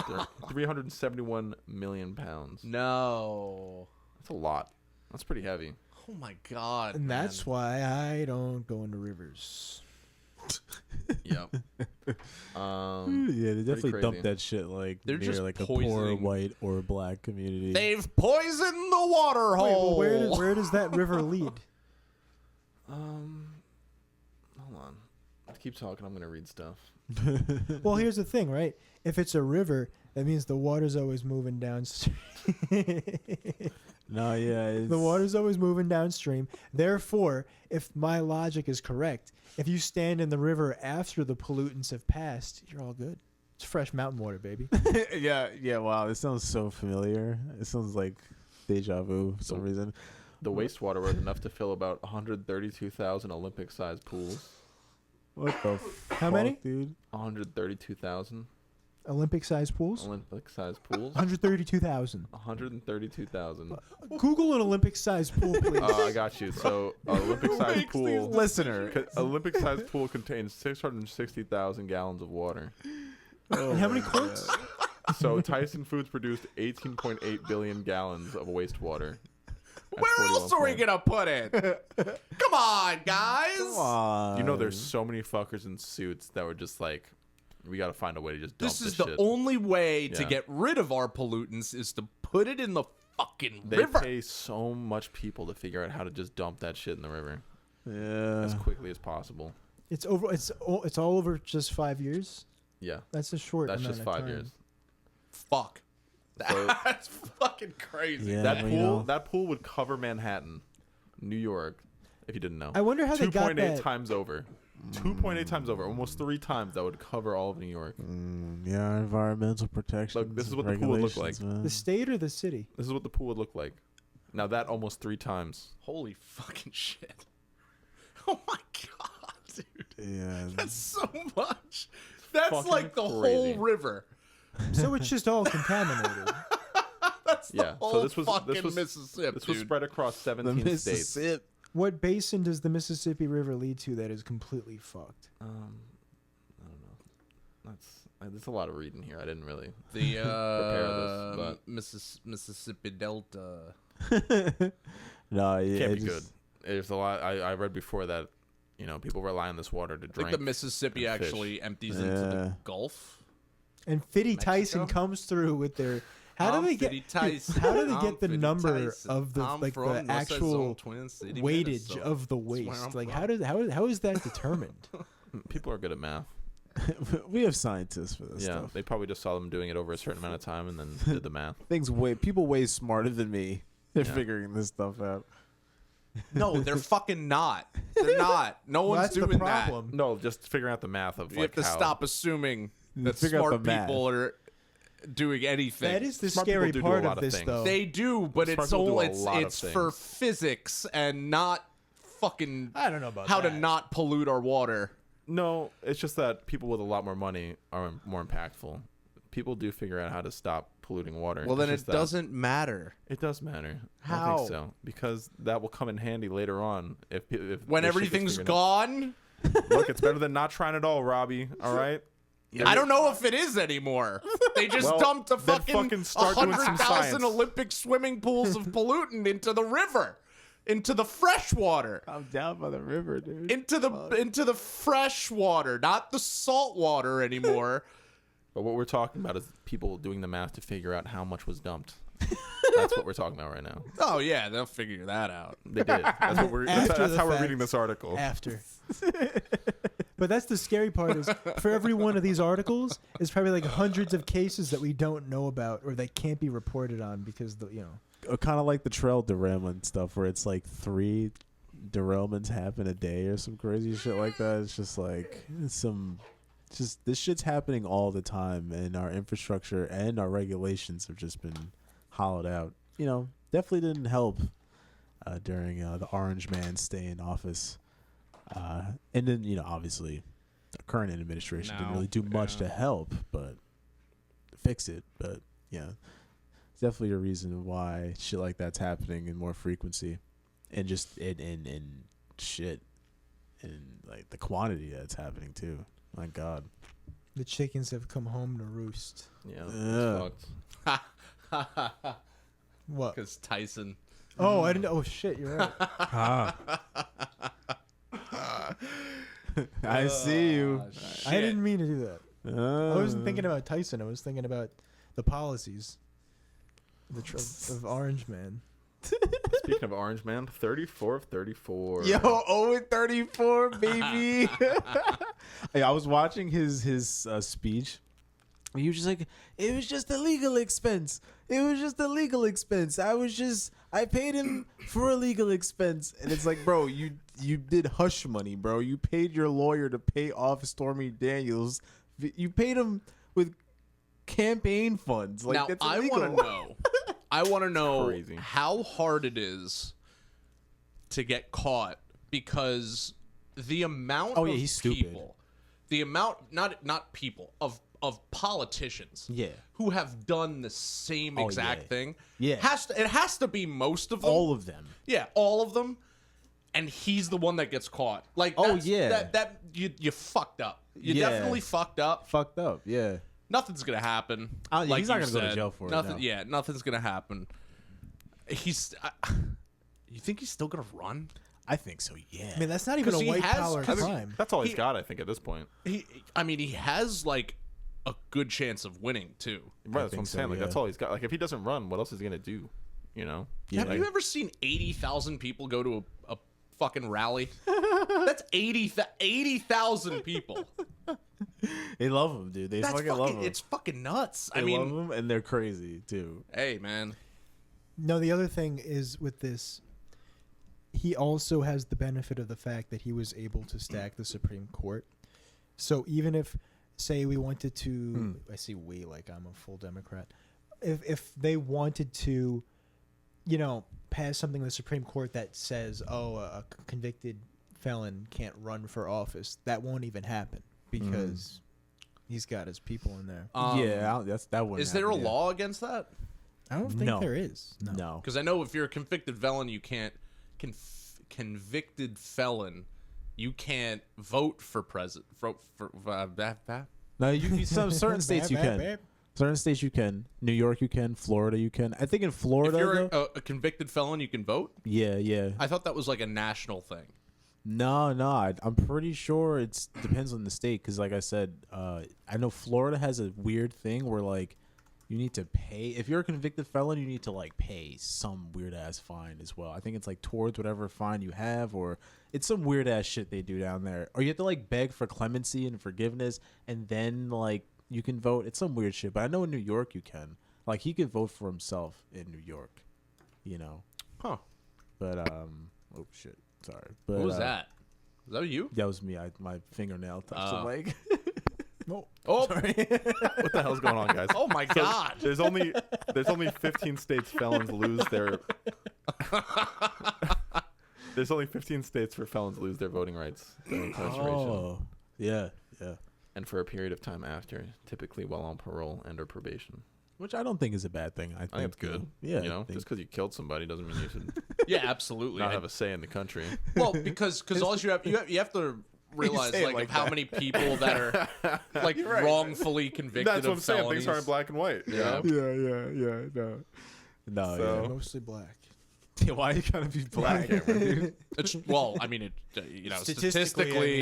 371 million pounds. No. That's a lot. That's pretty heavy. Oh my god. And man. that's why I don't go into rivers. Yep. Yeah, they definitely crazy. dump that shit like They're near just like a poor poisoning- white or black community. They've poisoned the water Wait, hole. well, where does that river lead? Hold on. Keep talking. I'm gonna read stuff. Well, here's the thing, right? If it's a river, that means the water's always moving downstream. No, yeah, it's, The water's always moving downstream. Therefore, if my logic is correct, if you stand in the river after the pollutants have passed, you're all good. It's fresh mountain water, baby. yeah. Wow, this sounds so familiar. It sounds like deja vu for some reason. The wastewater was enough to fill about 132,000 Olympic-sized pools. What the How many? fuck, dude? 132,000 Olympic-sized pools? Olympic-sized pools. 132,000. 132,000. Google an Olympic-sized pool, please. I got you. So, an Olympic-sized pool. Listener. Olympic-sized pool contains 660,000 gallons of water. And how many quarts? So, Tyson Foods produced 18.8 billion gallons of wastewater. at Where 41 else are we plants. gonna put it? Come on, guys. Come on. You know, there's so many fuckers in suits that were just like, we got to find a way to just dump This this is the shit. only way to Yeah. get rid of our pollutants is to put it in the fucking They river. pay so much people to figure out how to just dump that shit in the river Yeah. as quickly as possible. It's over. It's all over just 5 years. Yeah, That's a short. that's amount just of 5 time. years. Fuck. So- That's fucking crazy. Yeah, That but, pool, you know. that pool would cover Manhattan, New York, if you didn't know. I wonder how they got 2.8 that. times over. 2.8 times over, almost 3 times that would cover all of New York. Yeah, environmental protection. Look, this is what the pool would look like. The state or the city? This is what the pool would look like. Now that almost 3 times. Holy fucking shit. Oh my god, dude. Yeah. That's so much. That's fucking like the crazy. whole river. So it's just all contaminated. That's the Yeah, so whole this was- fucking this was- Mississippi, This was dude. spread across The 17 states. Mississippi. What basin does the Mississippi River lead to that is completely fucked? I don't know. That's a lot of reading here. I didn't really. The Prepare Mississippi Delta. No, yeah. Can't it be just- good. There's a lot. I read before that, people rely on this water to I think drink. the Mississippi and fish. actually empties into the Yeah. Gulf. And Fitty Mexico? Tyson comes through with their. How do they get? Dude, how do they get the number of the the actual weightage of the waste? Like how is that determined? People are good at math. we have scientists for this Yeah, stuff. they probably just saw them doing it over a certain amount of time and then did the math. People way smarter than me. They're Yeah. figuring this stuff out. No, they're fucking not. They're not. No Well, one's that's the doing problem. No, just figuring out the math of that. You like have to how. stop assuming that Figure out smart the math. people are doing anything. That is the Smart scary people do a part lot of of this, things. though. They do, but Smart it's people do all a lot of it's for things. physics and not fucking I don't know about how to that. not pollute our water. No, it's just that people with a lot more money are more impactful. People do figure out how to stop polluting water. Well, then It's it just that- doesn't matter. It does matter. I How? think so, because that will come in handy later on if When this shit gets everything's figured out. gone, Look, it's better than not trying at all, Robbie. All right. I don't know if it is anymore. They just Well, dumped a then fucking fucking start doing some 100,000 science. Olympic swimming pools of pollutant into the river. into the fresh water. I'm down by the river, dude. Into the fresh water, not the salt water anymore. But what we're talking about is people doing the math to figure out how much was dumped. That's what we're talking about right now. Oh yeah, they'll figure that out. They did. That's what we're. That's how we're reading this article. After. But that's the scary part is for every one of these articles, there's probably like hundreds of cases that we don't know about or that can't be reported on because Kind of like the trail derailment stuff where it's like 3 derailments happen a day or some crazy shit like that. It's just like this shit's happening all the time, and our infrastructure and our regulations have just been hollowed out. Definitely didn't help during the Orange Man's stay in office. And then, obviously, the current administration didn't really do much to help, but fix it. But, yeah, it's definitely a reason why shit like that's happening in more frequency. And just in shit. And, like, the quantity that's happening, too. My God. the chickens have come home to roost. Yeah. It's fucked. What? Because Tyson. Oh, I didn't. Oh shit, you're right. I see you. I didn't mean to do that. I wasn't thinking about Tyson. I was thinking about the policies of Orange Man. Speaking of Orange Man, 34 of 34. Yo, 0-34, baby. Hey, I was watching his speech. He was just like, it was just a legal expense. It was just a legal expense. I paid him for a legal expense. And it's like, bro, you did hush money, bro. You paid your lawyer to pay off Stormy Daniels. You paid him with campaign funds. Like, now, that's I illegal. want to know. I want to know Crazy. how hard it is to get caught because the amount of he's stupid. people, the amount not people of politicians, Yeah. who have done the same exact thing, Yeah. it has to be most of them, All of them. yeah, all of them, and he's the one that gets caught. Like, that you fucked up. You definitely fucked up. Fucked up, yeah. Nothing's gonna happen. Like he's not you gonna go to said. jail for it. Nothing. No. Yeah, nothing's gonna happen. You think he's still gonna run? I think so, yeah. I mean, that's not even a 'Cause he white has- collar I mean, crime. That's all he's got, I think, at this point. He has like a good chance of winning too. Right, that's what think I'm so, saying. Like, yeah. that's all he's got. Like, if he doesn't run, what else is he gonna do? You know? Yeah. Have you ever seen 80,000 people go to a fucking rally? That's 80,000 people. They love him, dude. They fucking love him. It's fucking nuts. They love him, and they're crazy, too. Hey man. No, the other thing is with this, he also has the benefit of the fact that he was able to stack the Supreme Court. So even if, say, we wanted to, I see we like I'm a full Democrat. If they wanted to, pass something in the Supreme Court that says, a convicted felon can't run for office, that won't even happen because he's got his people in there. That wouldn't Is there a happen, yeah. law against that? I don't think No. there is. No. Because I know if you're a convicted felon, you can't convicted felon, you can't vote for president. No, certain states you can. Certain states you can. New York you can. Florida you can. I think in If Florida, you're though, a convicted felon, you can vote. yeah. I thought that was like a national thing. No, I'm pretty sure it depends on the state. Because like I said, I know Florida has a weird thing where like you need to pay. If you're a convicted felon, you need to like pay some weird ass fine as well. I think it's like towards whatever fine you have, or it's some weird ass shit they do down there. Or you have to like beg for clemency and forgiveness, and then like you can vote. It's some weird shit. But I know in New York you can. Like he could vote for himself in New York, Huh. But oh shit, sorry. But, What was that? Was that you? That was me. My fingernail touched the mic. Oh, What the hell's going on, guys? oh my God. There's only 15 states felons lose their. There's only 15 states where felons lose their voting rights during incarceration, Oh, yeah. and for a period of time after, typically while on parole and or probation. Which I don't think is a bad thing. I think it's good. Yeah, You know, I think- just because you killed somebody doesn't mean you should Yeah, absolutely. not have a say in the country. Well, because all you have to realize say it like like of how that. many people that are like right. wongfully convicted That's what of I'm saying. felonies. Things aren't black and white. Yeah. you know? No, So- Mostly black. Yeah, why you gotta be black? It's, well, I mean, Statistically, statistically.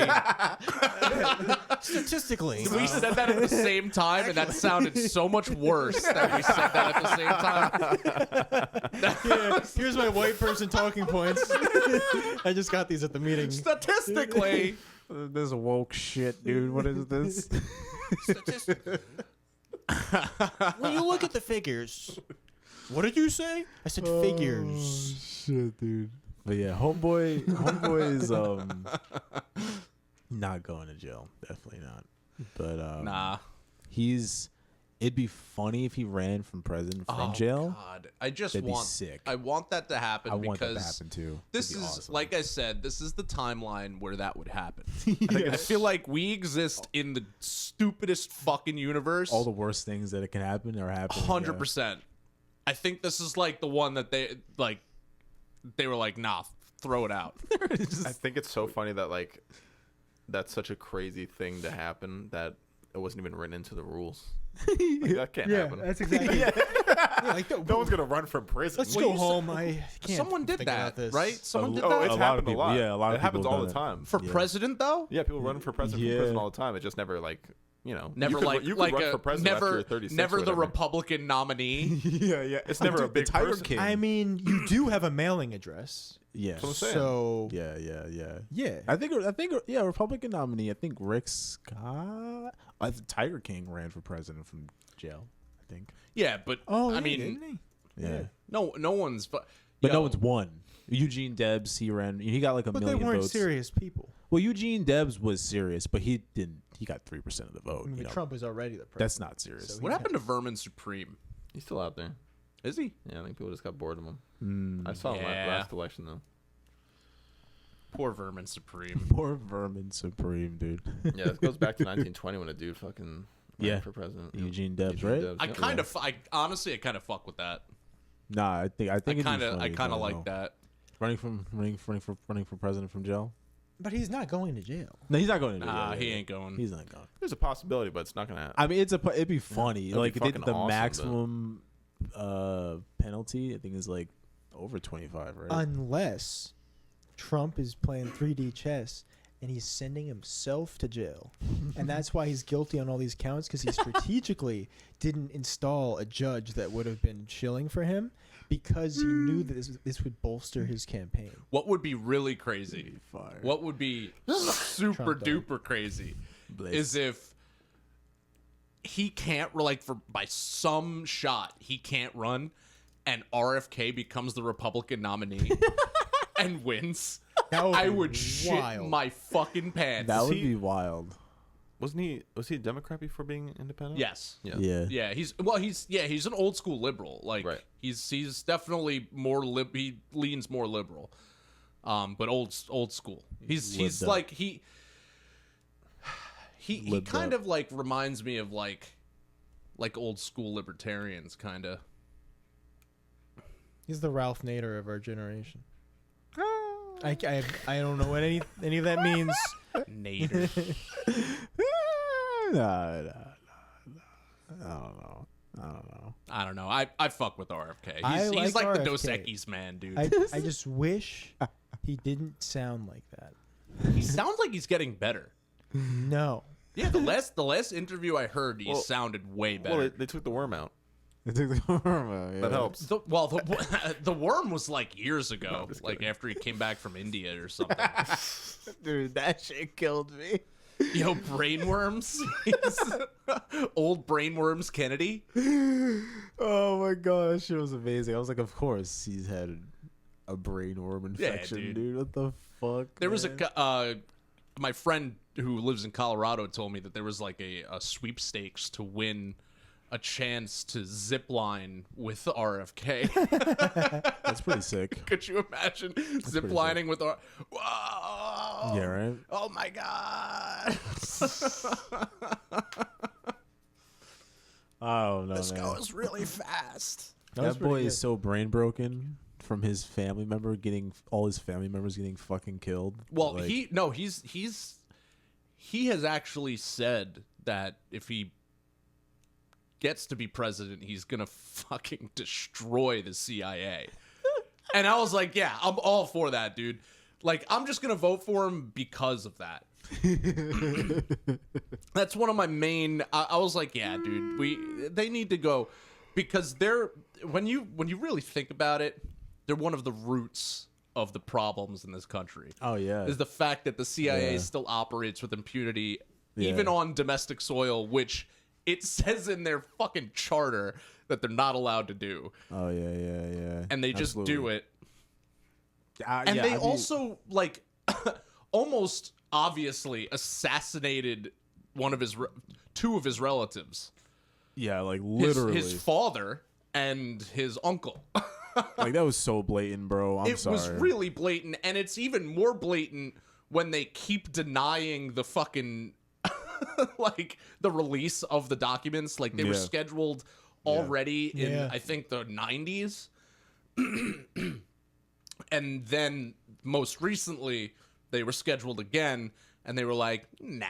Statistically, We said that at the same time, and that sounded so much worse that we said that at the same time. yeah, here's my white person talking points. I just got these at the meeting. Statistically. This woke shit, dude. What is this? When you look at the figures, what did you say? I said figures. Shit, dude. But yeah, homeboy is not going to jail. Definitely not. But Nah. It'd be funny if he ran from president from jail. God, I just That'd be want sick. I want that to happen I because want that to happen too. this It'd be is awesome. like I said, this is the timeline where that would happen. Yeah. I feel like we exist in the stupidest fucking universe. all the worst things that it can happen are happening. 100%. I think this is like the one that they were like, nah, throw it out. I think it's so funny that like that's such a crazy thing to happen that it wasn't even written into the rules. Like, that can't happen. that's exactly. yeah, like, No one's gonna run from prison. let's Well, go you home. I can't Someone did think about that, this. right? Someone did Oh, that it's A lot of happened a people- lot. yeah, a lot of it happens people all have the done time. for president though. Yeah, people run for president from prison all the time. It just never like Never you could, like you could like run a, for president after never you're 36 never or the whatever. Republican nominee. Yeah, it's never a big Tiger person. King. I mean, you do have a mailing address, Yeah. That's what I'm saying. so Yeah. I think Republican nominee. I think Rick Scott. Tiger King ran for president from jail. I think. Yeah, but I mean, didn't he? Yeah. no one's but No one's won. Eugene Debs, he ran. He got like a But they million weren't votes. serious people. Well, Eugene Debs was serious, but he didn't. He got 3% of the vote. I mean, you know. Trump was already the president. That's not serious. So What happened to Vermin Supreme? He's still out there. Is he? Yeah, I think people just got bored of him. I saw him Yeah. last election though. Poor Vermin Supreme. Poor Vermin Supreme, dude. Yeah, this goes back to 1920 when a dude fucking ran for president. Yeah. Eugene Debs, Eugene right? Debs, I yeah. kind of, I honestly, I kind of fuck with that. Nah, I think I it'd be kind of funny, but like no. that. Running for president from jail. But he's not going to jail. No, he's not going to jail. Nah, Yeah, he yeah. ain't going. He's not going. There's a possibility, but it's not gonna happen. I mean, it'd be funny. That'd Like be they fucking did the awesome, maximum penalty. I think is like over 25, right? Unless Trump is playing 3D chess and he's sending himself to jail. And that's why he's guilty on all these counts, because he strategically didn't install a judge that would have been shilling for him, because he knew that this would bolster his campaign. What would be really crazy? Fire. What would be super Trump, though. duper crazy Blaze. is if he can't like by some shot he can't run, and RFK becomes the Republican nominee and wins. That I be would shit wild. my fucking pants. That would he- be wild. Was he a Democrat before being independent? Yes. Yeah. Yeah. Yeah, he's an old school liberal. Like Right. he's definitely more he leans more liberal. But old school. He's Lived up. like he Lived kind up. of like reminds me of like old school libertarians kind of. He's the Ralph Nader of our generation. I don't know what any of that means. Nader. Nah. I don't know. I don't know. I fuck with RFK. I He's like like the RFK. Dos Equis man, dude. I just wish he didn't sound like that. He sounds like he's getting better. No. Yeah, the last interview I heard, he Well- sounded way better. Well, they took the worm out. Yeah. That helps. The worm was like years ago, I'm just like kidding. after he came back from India or something. Dude, that shit killed me. Yo, brainworms, old brainworms, Kennedy. Oh my god, that shit was amazing. I was like, of course he's had a brain worm infection, dude. dude. What the fuck? There was man? my friend who lives in Colorado told me that there was like a sweepstakes to win a chance to zip line with RFK. That's pretty sick. Could you imagine zip pretty lining with our? Whoa! Yeah, right. Oh my god! Oh no, This man. goes really fast. That boy is so brain broken from his family member getting all his family members getting fucking killed. Well, Like, he has actually said that if he gets to be president, he's gonna fucking destroy the CIA. And I was like, yeah, I'm all for that, dude. Like, I'm just gonna vote for him because of that. That's one of my main. I was like, yeah, dude, they need to go, because they're when you really think about it, they're one of the roots of the problems in this country. Oh yeah, is the fact that the CIA still operates with impunity, even on domestic soil, which it says in their fucking charter that they're not allowed to do. Oh yeah. And they just do it. And yeah, they also like almost obviously assassinated two of his relatives. Yeah, like literally his father and his uncle. Like that was so blatant, bro. I'm sorry. It was really blatant, and it's even more blatant when they keep denying the fucking like the release of the documents. Like they were scheduled already in I think the 90s. And then most recently they were scheduled again, and they were like, nah,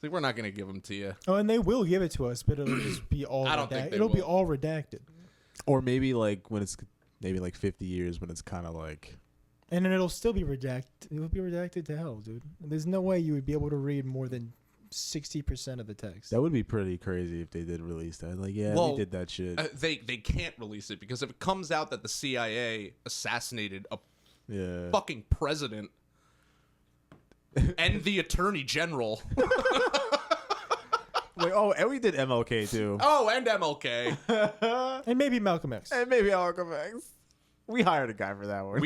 like, we're not gonna give them to you. Oh, and they will give it to us, but it'll just be all I don't think they it'll be will. all redacted. Or maybe like when it's maybe like 50 years when it's kind of like, And then it'll still be redacted. It'll be redacted to hell, dude. There's no way you would be able to read more than 60% of the text. that would be pretty crazy if they did release that. Like, yeah, Well, they did that shit. They can't release it, because if it comes out that the CIA assassinated a Yeah. fucking president and the attorney general. Like, oh, and we did MLK too. Oh, and MLK. And maybe Malcolm X. And maybe Malcolm X. We hired a guy for that one.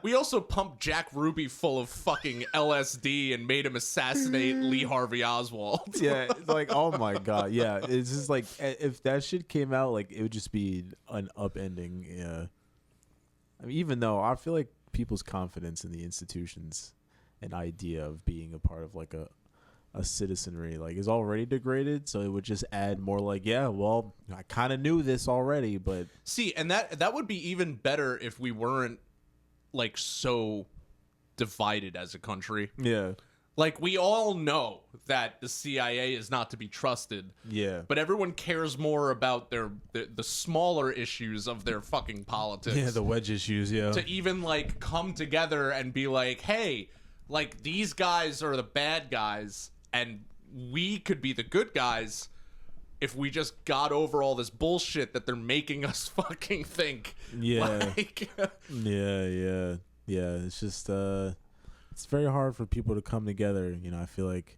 We also pumped Jack Ruby full of fucking LSD and made him assassinate Lee Harvey Oswald. Yeah, it's like, oh my god, yeah. It's just like if that shit came out, like it would just be an upending. Yeah. I mean, even though I feel like people's confidence in the institutions and idea of being a part of like a citizenry like is already degraded, so it would just add more like, yeah, well, I kind of knew this already, but See, and that would be even better if we weren't like so divided as a country. yeah, Like, we all know that the CIA is not to be trusted. yeah, But everyone cares more about the smaller issues of their fucking politics. yeah, the wedge issues, yeah, To even like come together and be like, hey, like these guys are the bad guys and we could be the good guys if we just got over all this bullshit that they're making us fucking think. Yeah. Like, yeah. It's just it's very hard for people to come together. You know, I feel like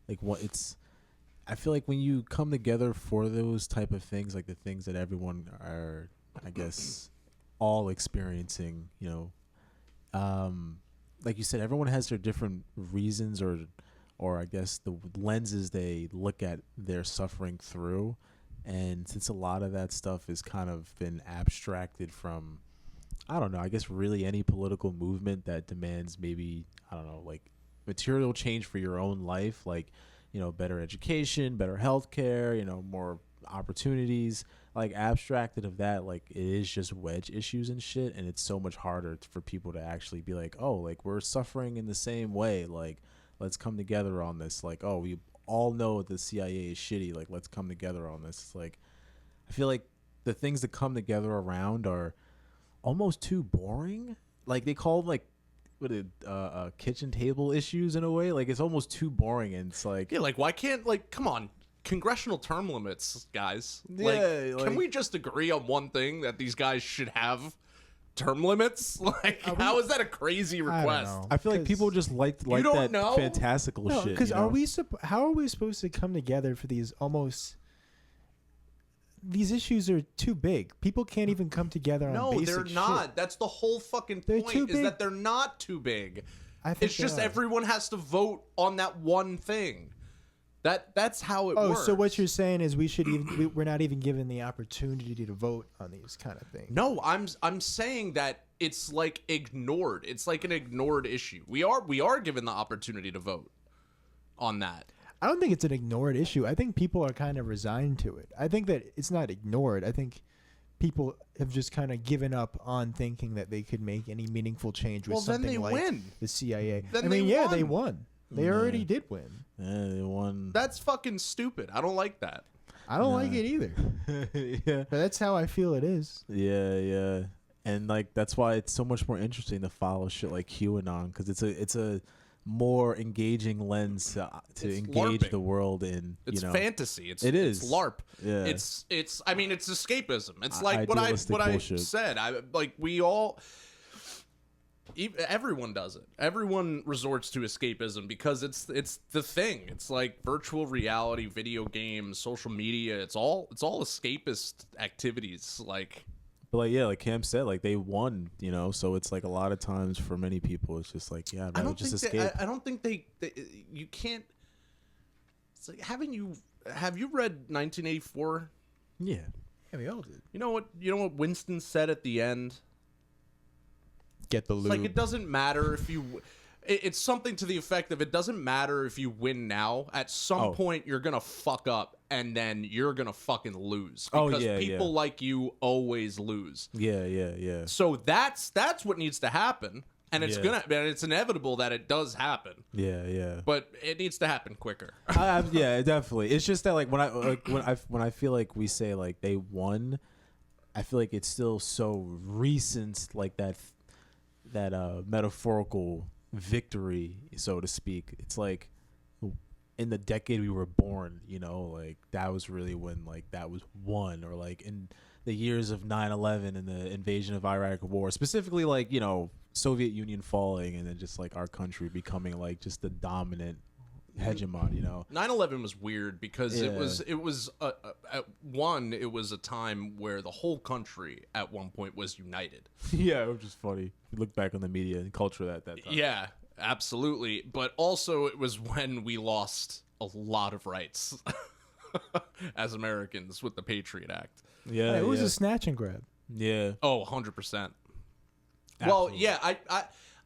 I feel like when you come together for those type of things, like the things that everyone are, I guess, all experiencing, you know, like you said, everyone has their different reasons or I guess the lenses they look at their suffering through. And since a lot of that stuff has kind of been abstracted from, I don't know, I guess really any political movement that demands maybe, I don't know, like material change for your own life, like, you know, better education, better healthcare, you know, more opportunities, like abstracted of that, like it is just wedge issues and shit. And it's so much harder for people to actually be like, oh, like we're suffering in the same way. Like, let's come together on this. Like, oh, we all know the CIA is shitty. Like, let's come together on this. It's like, I feel like the things that come together around are almost too boring. Like they call them like kitchen table issues in a way. Like it's almost too boring, and it's like, yeah, like why can't, like, come on, congressional term limits, guys. Yeah, like, can we just agree on one thing, that these guys should have term limits? Like, how is that a crazy request? know. I feel like 'Cause people just like don't that know? fantastical No, shit. because you know? how are we how are we supposed to come together for these issues are too big. People can't even come together on No, basic they're shit. not. That's the whole fucking They're point, too is big. that they're not too big. I think It's just they are. everyone has to vote on that one thing. That's how it Oh, works. so what you're saying is we're not even given the opportunity to vote on these kind of things. No, I'm saying that it's like ignored. It's like an ignored issue. We are given the opportunity to vote on that. I don't think it's an ignored issue. I think people are kind of resigned to it. I think that it's not ignored. I think people have just kind of given up on thinking that they could make any meaningful change with Well, then something they like win. the CIA. Then I mean, they they won. won. They already did win. Yeah, they won. That's fucking stupid. I don't like that. I don't like it either. Yeah. But that's how I feel it is. Yeah. And like that's why it's so much more interesting to follow shit like QAnon, because it's a more engaging lens to engage LARPing. the world in. It's fantasy. It's It's LARP. Yeah. It's I mean, it's escapism. It's like what Idealistic I bullshit. said. We all, everyone does it. Everyone resorts to escapism because it's the thing. It's like virtual reality, video games, social media. It's all escapist activities. Like, But like like Cam said, like they won, so it's like a lot of times for many people it's just like, I'd rather just escape. I don't think they you can't. It's like, have you read 1984? Yeah, we all did. You know what Winston said at the end? Get the It's lube. like, it doesn't matter if you. It's something to the effect of, it doesn't matter if you win now. At some point, you're gonna fuck up, and then you're gonna fucking lose because people like you always lose. Yeah. So that's what needs to happen, and it's inevitable that it does happen. Yeah. But it needs to happen quicker. Yeah, definitely. It's just that like when I feel like we say like they won, I feel like it's still so recent, like that metaphorical victory, so to speak. It's like in the decade we were born, like that was really when like that was won, or like in the years of 9/11 and the invasion of Iraq war, specifically like Soviet Union falling and then just like our country becoming like just the dominant hegemon. 9/11 was weird because it was it was a time where the whole country at one point was united. Yeah, which is funny. You look back on the media and culture at that time. Yeah, absolutely. But also it was when we lost a lot of rights as Americans with the Patriot Act. Yeah, it was a snatch and grab. Yeah. Oh, 100%. Well, yeah,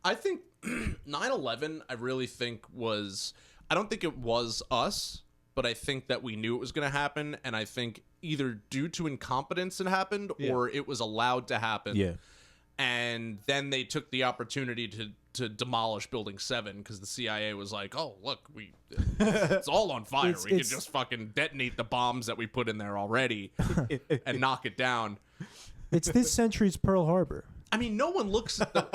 I think 9/11 I really think was, I don't think it was us, but I think that we knew it was going to happen, and I think either due to incompetence it happened or it was allowed to happen. Yeah. And then they took the opportunity to demolish Building 7 because the CIA was like, oh, look, it's all on fire. We could just fucking detonate the bombs that we put in there already and knock it down. It's this century's Pearl Harbor. I mean, no one looks at the.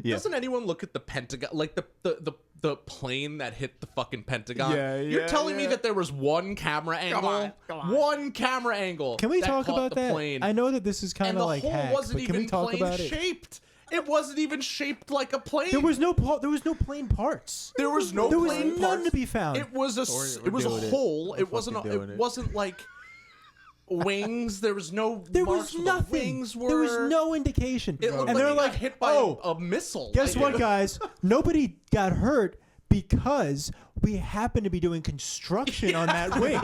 Doesn't anyone look at the Pentagon, like the plane that hit the fucking Pentagon? You're telling me that there was one camera angle, one camera angle. Can we talk caught about the that? plane, I know that this is kind and of the like hole hack, wasn't but can even we talk plane about it? shaped. It wasn't even shaped like a plane. There was no plane parts. There was no There was plane none parts. to be found. It was a hole. It wasn't like wings. There was no. There marks was where the nothing. Wings were. There was no indication. It looked and like they're it got like, hit by a missile. Guess what, guys? Nobody got hurt because we happened to be doing construction on that wing.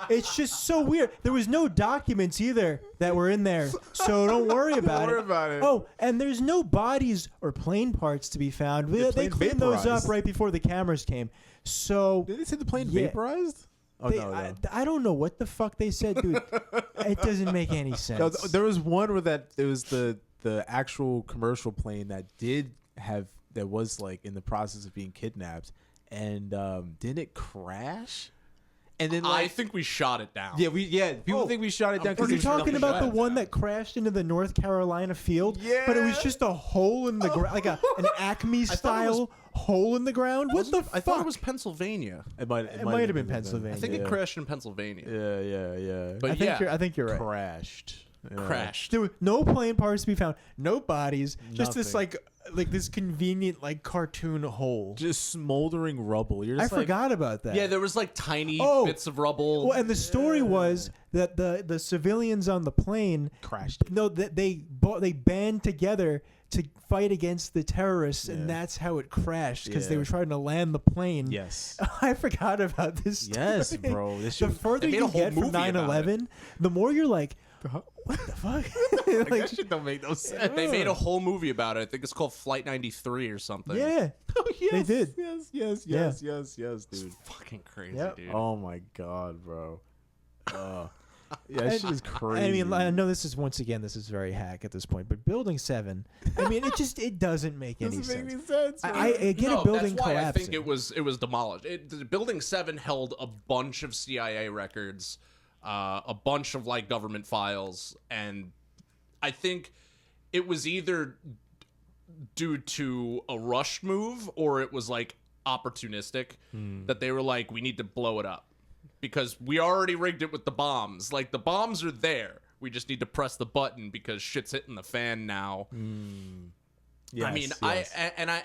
It's just so weird. There was no documents either that were in there, so don't worry about it. Oh, and there's no bodies or plane parts to be found. They cleaned those up right before the cameras came. So did they say the plane vaporized? Oh, no. I don't know what the fuck they said, dude. It doesn't make any sense. No, there was one where it was the actual commercial plane that was like in the process of being kidnapped, and didn't it crash? And then I think we shot it down. People think we shot it down. Are you talking about the one that crashed into the North Carolina field? Yeah. But it was just a hole in the ground, like an Acme style hole in the ground. What the fuck? I thought it was Pennsylvania. It might have been Pennsylvania. I think it crashed in Pennsylvania. Yeah. But I think you're right. Crashed. Crashed. There were no plane parts to be found, no bodies, just this Nothing. like this convenient like cartoon hole. Just smoldering rubble. You're just I forgot about that. Yeah, there was like tiny bits of rubble. Well, and the story was that the civilians on the plane crashed. No, that they band together to fight against the terrorists, and that's how it crashed because they were trying to land the plane. Yes. I forgot about this. Yes, story. bro. This The further you get from 9/11, the more you're like, what the fuck? Like, that shit don't make no sense. They made a whole movie about it. I think it's called Flight 93 or something. Yeah. Oh, yes, They did. Yes, dude. Fucking crazy, Yep. dude. Oh my god, bro. That shit is crazy. I mean, I know this is very hack at this point, but Building 7, I mean, it doesn't make any sense. I get a building that's why collapsing. I think it was demolished. The Building 7 held a bunch of CIA records, a bunch of like government files, and I think it was either due to a rush move or it was like opportunistic that they were like, we need to blow it up because we already rigged it with the bombs. Like the bombs are there. We just need to press the button because shit's hitting the fan now. Yes, I mean, yes.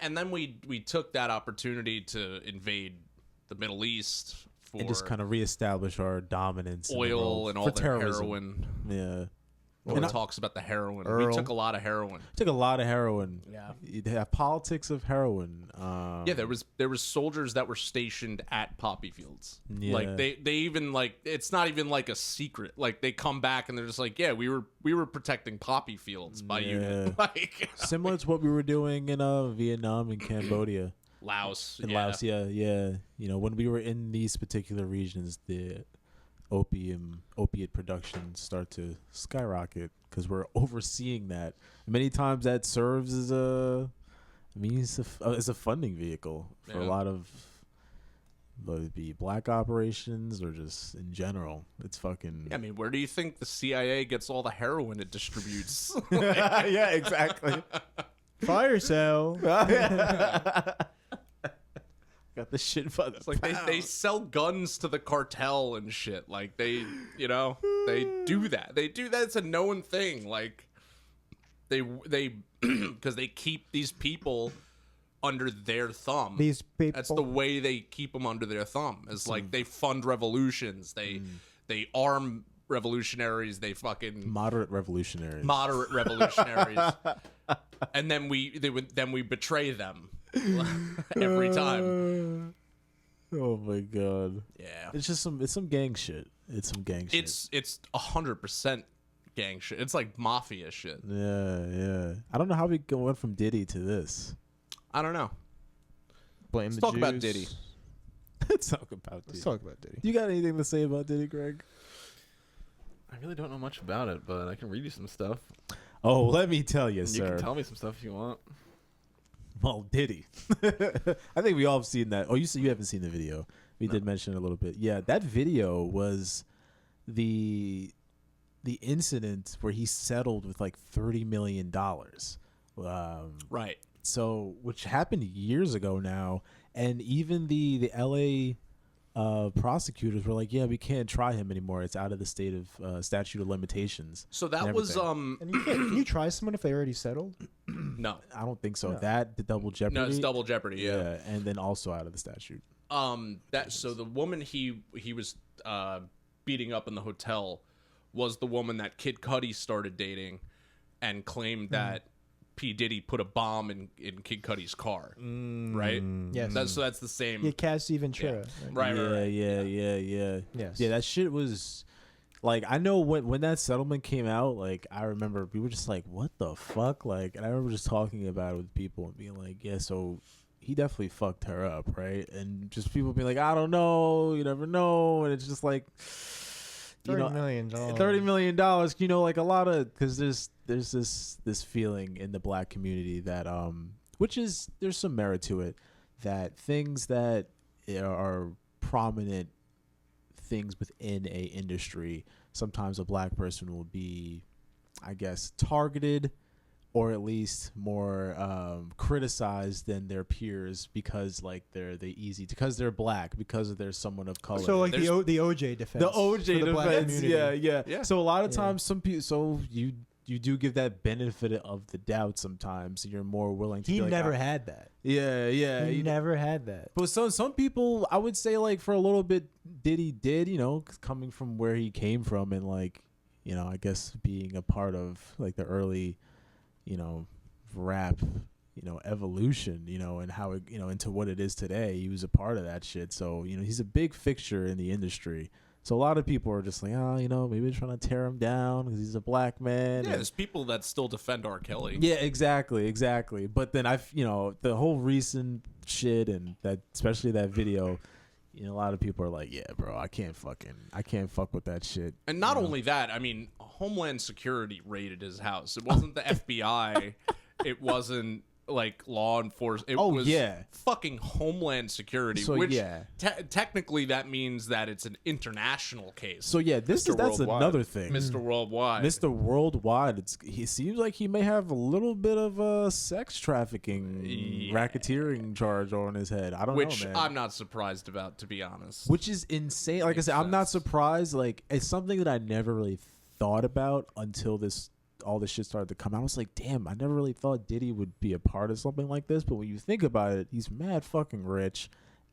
and then we took that opportunity to invade the Middle East for and just kind of reestablish our dominance in the oil world and all for the terrorism. heroin. Yeah. No And one talks about the heroin. Earl. We took a lot of heroin. Took a lot of heroin. Yeah. They have politics of heroin. Yeah, there was soldiers that were stationed at poppy fields. Yeah. Like they even like it's not even like a secret. Like they come back and they're just like, yeah, we were protecting poppy fields by unit. Like similar to what we were doing in Vietnam and Cambodia. Laos. In Yeah. Laos, yeah. You know, when we were in these particular regions, the opiate production start to skyrocket because we're overseeing that. Many times that serves as a funding vehicle for a Yeah. lot of whether it be black operations or just in general. It's fucking I mean, where do you think the CIA gets all the heroin it distributes? yeah, exactly. Fire sale. Got the shit by the It's like they sell guns to the cartel and shit. Like they do that. They do that. It's a known thing. Like they because they keep these people under their thumb. These people. That's the way they keep them under their thumb. It's like they fund revolutions. They arm revolutionaries. They fucking moderate revolutionaries. moderate revolutionaries. And then we betray them every time. Oh my god. Yeah. It's some gang shit. It's some gang shit. It's 100% gang shit. It's like mafia shit. Yeah. I don't know how we went from Diddy to this. I don't know. Blame Let's the talk about Jews. Diddy. Let's talk about Diddy. Let's talk about Diddy. You got anything to say about Diddy, Greg? I really don't know much about it, but I can read you some stuff. Oh, let me tell you, You sir. can tell me some stuff if you want. Well, Diddy. I think we all have seen that. Oh, you haven't seen the video. We did mention it a little bit. Yeah, that video was the incident where he settled with like $30 million. Right. So, which happened years ago now, and even the LA prosecutors were like, "Yeah, we can't try him anymore. It's out of the state of statute of limitations." So that and was everything. And you can you try someone if they already settled? no. I don't think so. No. That the double jeopardy. No, it's double jeopardy, yeah. and then also out of the statute. That so the woman he was beating up in the hotel was the woman that Kid Cudi started dating and claimed that P. Diddy put a bomb in Kid Cudi's car. Right? Yes. So that's the same. Yeah, Cassie Ventura. Right, right. Yeah. Yes. Yeah, that shit was like, I know when that settlement came out, like I remember we were just like, what the fuck? Like, and I remember just talking about it with people and being like, yeah, so he definitely fucked her up, right? And just people being like, I don't know, you never know, and it's just like, you know, $30 million. $30 million, you know, like a lot of, because there's this feeling in the black community that which is, there's some merit to it, that things that are prominent things within a industry, sometimes a black person will be, I guess, targeted or at least more criticized than their peers because like because they're black, because they're someone of color. So like the There's- OJ defense. The OJ for the black defense, community. yeah. So a lot of Yeah. times, some people, so you do give that benefit of the doubt sometimes, and you're more willing to. He be like, never had that. Yeah. He never had that. But some people, I would say, like for a little bit, Diddy did, you know, coming from where he came from, and like, you know, I guess being a part of like the early, you know, rap, you know, evolution, you know, and how it, you know, into what it is today. He was a part of that shit. So, you know, he's a big fixture in the industry. So a lot of people are just like, oh, you know, maybe they're trying to tear him down because he's a black man. Yeah, and- there's people that still defend R. Kelly. yeah, exactly. But then you know, the whole recent shit and that, especially that video, you know, a lot of people are like, yeah, bro, I can't fuck with that shit. And not only that, I mean, Homeland Security raided his house. It wasn't the FBI. It wasn't like law enforcement. It was fucking Homeland Security. So, which yeah. Technically that means that it's an international case. So yeah, that's Worldwide. another thing. Mr. Worldwide. Mr. Worldwide. He seems like he may have a little bit of a sex trafficking, racketeering charge on his head. I don't know, man. I'm not surprised about, to be honest. Which is insane. Like I said, I'm not surprised. Like, it's something that I never really thought about until all this shit started to come out. I was like, damn, I never really thought Diddy would be a part of something like this. But when you think about it, he's mad fucking rich.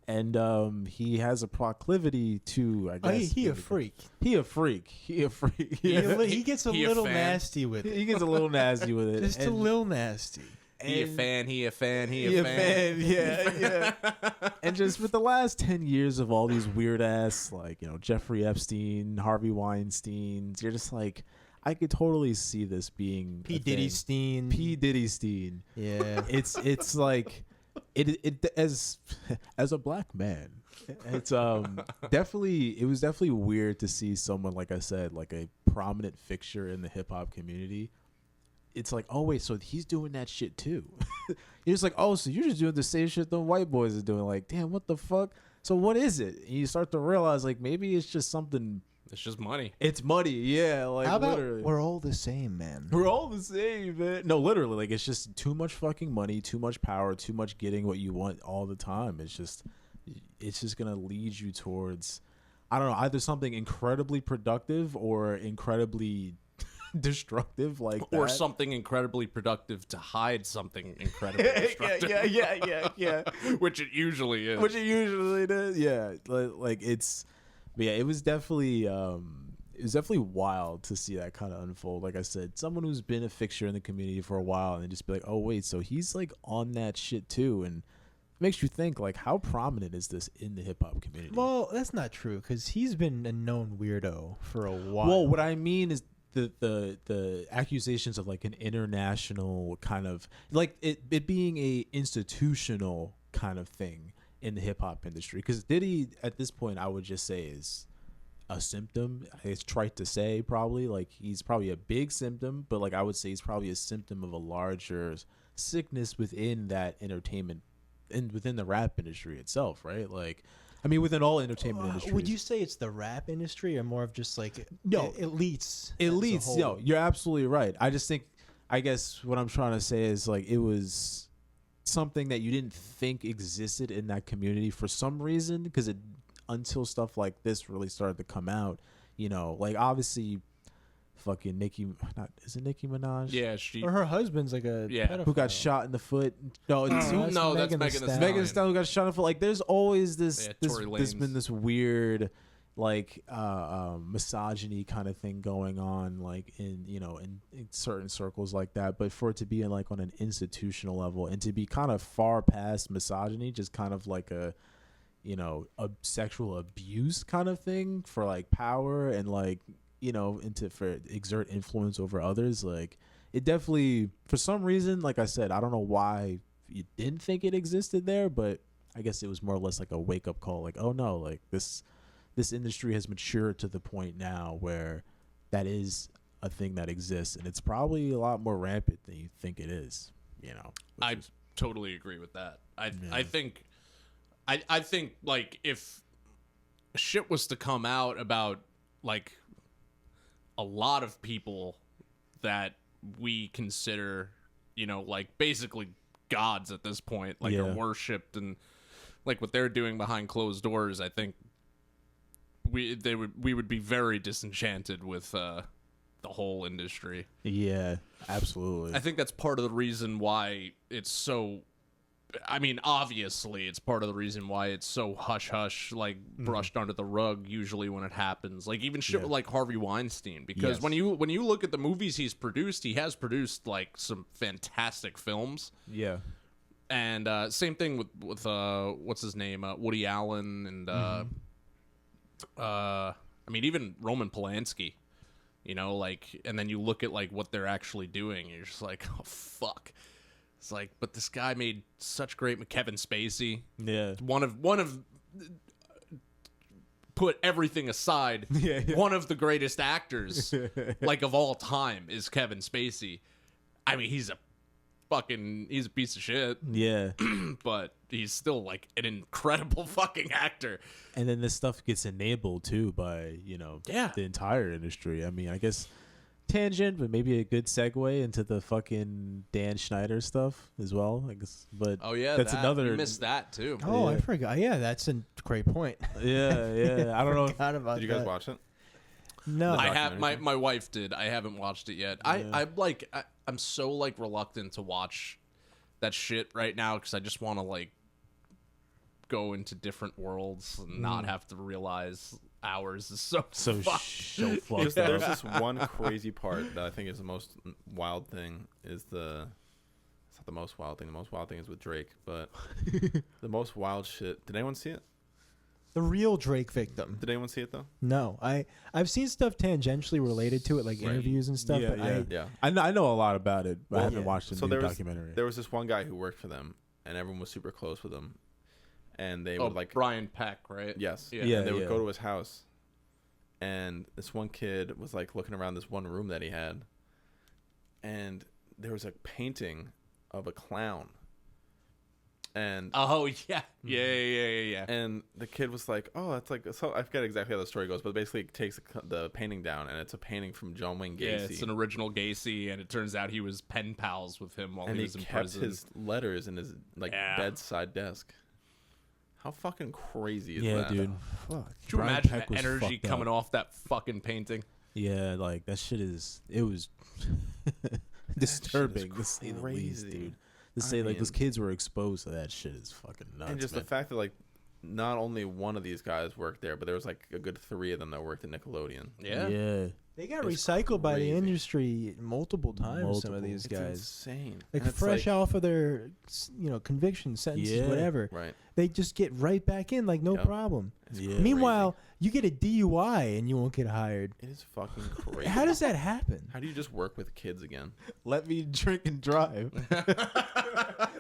And he has a proclivity to, I guess. He a freak. He a freak. He gets a little nasty with it. He gets a little nasty with it. Just a little nasty. He a fan. Yeah. And just with the last 10 years of all these weird ass, like, Jeffrey Epstein, Harvey Weinstein, you're just like, I could totally see this being P. Diddy Steen. Yeah. It's like it as a black man, it's it was definitely weird to see someone, like I said, like a prominent fixture in the hip hop community. It's like, oh wait, so he's doing that shit too. You're just like, oh, so you're just doing the same shit the white boys are doing. Like, damn, what the fuck? So what is it? And you start to realize, like, maybe it's just something. It's just money. It's money, yeah. Like, how about literally, we're all the same, man? We're all the same, man. No, literally, like, it's just too much fucking money, too much power, too much getting what you want all the time. It's just gonna lead you towards, I don't know, either something incredibly productive or incredibly destructive, like or that. Something incredibly productive to hide something incredibly destructive. yeah. Which it usually is. Which it usually does. Yeah, like it's. But yeah, it was definitely wild to see that kind of unfold. Like I said, someone who's been a fixture in the community for a while, and then just be like, oh wait, so he's like on that shit too, and it makes you think, like, how prominent is this in the hip hop community? Well, that's not true, because he's been a known weirdo for a while. Well, what I mean is the accusations of like an international kind of, like it being a institutional kind of thing in the hip hop industry, because Diddy at this point, I would just say, is a symptom. It's trite to say, probably, like, he's probably a big symptom, but like I would say he's probably a symptom of a larger sickness within that entertainment and within the rap industry itself, right? Like, I mean, within all entertainment industries. Would you say it's the rap industry, or more of just like elites? Elites, no, you're absolutely right. I just think, I guess what I'm trying to say is, like, it was something that you didn't think existed in that community for some reason, because until stuff like this really started to come out, like, obviously fucking Nicki Minaj? Yeah, or her husband's like a pedophile. Who got shot in the foot. No, that's Megan Thee Stallion. Megan Thee Stallion got shot in the foot. Like, there's always there's been this weird, like, misogyny kind of thing going on, like, in certain circles like that. But for it to be in, like, on an institutional level, and to be kind of far past misogyny, just kind of like a sexual abuse kind of thing for, like, power and, like, for exert influence over others, like, it definitely, for some reason, like I said, I don't know why you didn't think it existed there, but I guess it was more or less like a wake up call, like, oh no, like, this industry has matured to the point now where that is a thing that exists, and it's probably a lot more rampant than you think it is. I totally agree with that. I think like, if shit was to come out about, like, a lot of people that we consider, like, basically gods at this point, like, are worshipped, and like what they're doing behind closed doors, I think we would be very disenchanted with the whole industry. Yeah, absolutely. I think that's part of the reason why it's so, I mean, obviously it's part of the reason why it's so hush hush, like, brushed under the rug usually when it happens. Like, even shit with, like, Harvey Weinstein, because when you look at the movies he's produced, he has produced, like, some fantastic films. Yeah. And same thing with what's his name, Woody Allen, and I mean, even Roman Polanski. Like, and then you look at, like, what they're actually doing, and you're just like, oh fuck. It's like, but this guy made such great, Kevin Spacey. Yeah. One of put everything aside, one of the greatest actors, like, of all time is Kevin Spacey. I mean, he's a he's a piece of shit, Yeah. but he's still like an incredible fucking actor. And then this stuff gets enabled too by, Yeah. the entire industry. I mean, I guess tangent, but maybe a good segue into the fucking Dan Schneider stuff as well, I guess. But Oh yeah, that's another. You missed that too. Oh, I Yeah. forgot. Yeah, that's a great point. Yeah. I don't know. Forgot about Did you guys that. watch it? No. I have documentary? my wife did. I haven't watched it yet. Yeah. I'm so like reluctant to watch that shit right now because I just want to like go into different worlds and not have to realize ours is so So fucked. so Just, fucked there's up. this one crazy part that I think is the most wild thing is it's not the most wild thing. The most wild thing is with Drake, but the most wild shit. Did anyone see it? The real Drake victim. Did anyone see it though? No, I've seen stuff tangentially related to it, like Right. interviews and stuff. Yeah, but yeah. Yeah. I know a lot about it, but I haven't yeah. watched the So new there was- documentary. There was this one guy who worked for them, and everyone was super close with him, and they Oh, would like Brian Peck, right? yes, Yeah. Yeah. and they would go to his house, and this one kid was like looking around this one room that he had, and there was a painting of a clown, and Oh yeah. and the kid was like, "Oh, that's like so." I forget exactly how the story goes, but basically, it takes the painting down, and it's a painting from John Wayne Yeah, Gacy, it's an original Gacy, and it turns out he was pen pals with him while and he he was in kept prison. his letters in his like Yeah. bedside desk. How fucking crazy is yeah, that? dude. fuck. Could you Brian imagine Peck the was energy fucked coming up. off that fucking painting? Yeah, like that shit is. It was disturbing to say the least, crazy. dude. To I say like those mean- kids were exposed to that shit is fucking nuts. And just man. the fact that like not only one of these guys worked there, but there was like a good 3 of them that worked at Nickelodeon. yeah. They got It's recycled by the crazy. industry multiple times. Some of Multiple. these It's guys, insane. like And it's fresh off of their, conviction sentences, Yeah. whatever, Right. they just get right back in like no Yep. problem. It's Yeah. crazy. Meanwhile, you get a DUI and you won't get hired. it is fucking crazy. How does that happen? How do you just work with kids again? Let me drink and drive.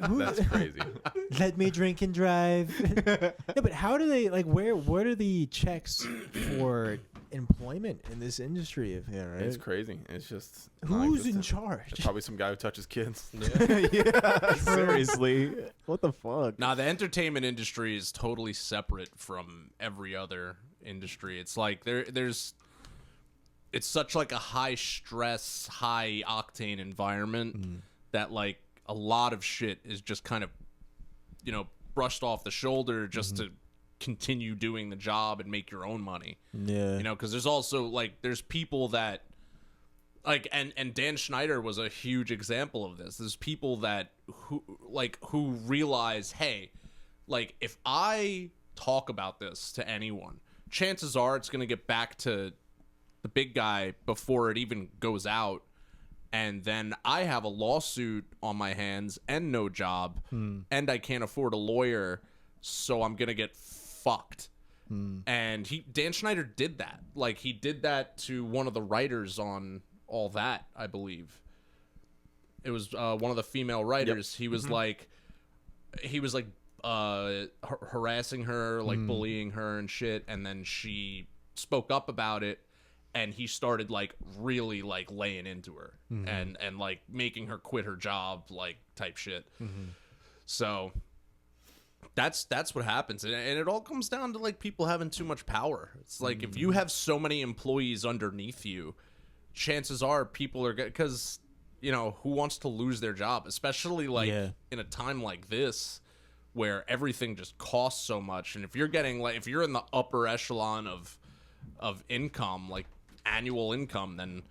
That's crazy. Let me drink and drive. Yeah, but how do they like? Where are the checks for employment in this industry? Yeah, right. It's crazy. It's just Who's in non-existent. charge? It's probably some guy who touches kids. yeah, seriously. What the fuck? Now, the entertainment industry is totally separate from every other industry. It's like it's such like a high stress, high octane environment that like a lot of shit is just kind of, brushed off the shoulder just to continue doing the job and make your own money. Yeah. Because there's also like there's people that like and Dan Schneider was a huge example of this. There's people that who realize, hey, like if I talk about this to anyone, chances are it's going to get back to the big guy before it even goes out, and then I have a lawsuit on my hands and no job and I can't afford a lawyer, so I'm going to get fucked. And Dan Schneider did that. Like he did that to one of the writers on All That, I believe. It was one of the female writers. He was like harassing her, like bullying her and shit, and then she spoke up about it, and he started like really like laying into her and like making her quit her job, like type shit. So that's what happens, and it all comes down to like people having too much power. It's like if you have so many employees underneath you, chances are people are because who wants to lose their job, especially like in a time like this where everything just costs so much. And if you're getting like if you're in the upper echelon of income, like annual income, then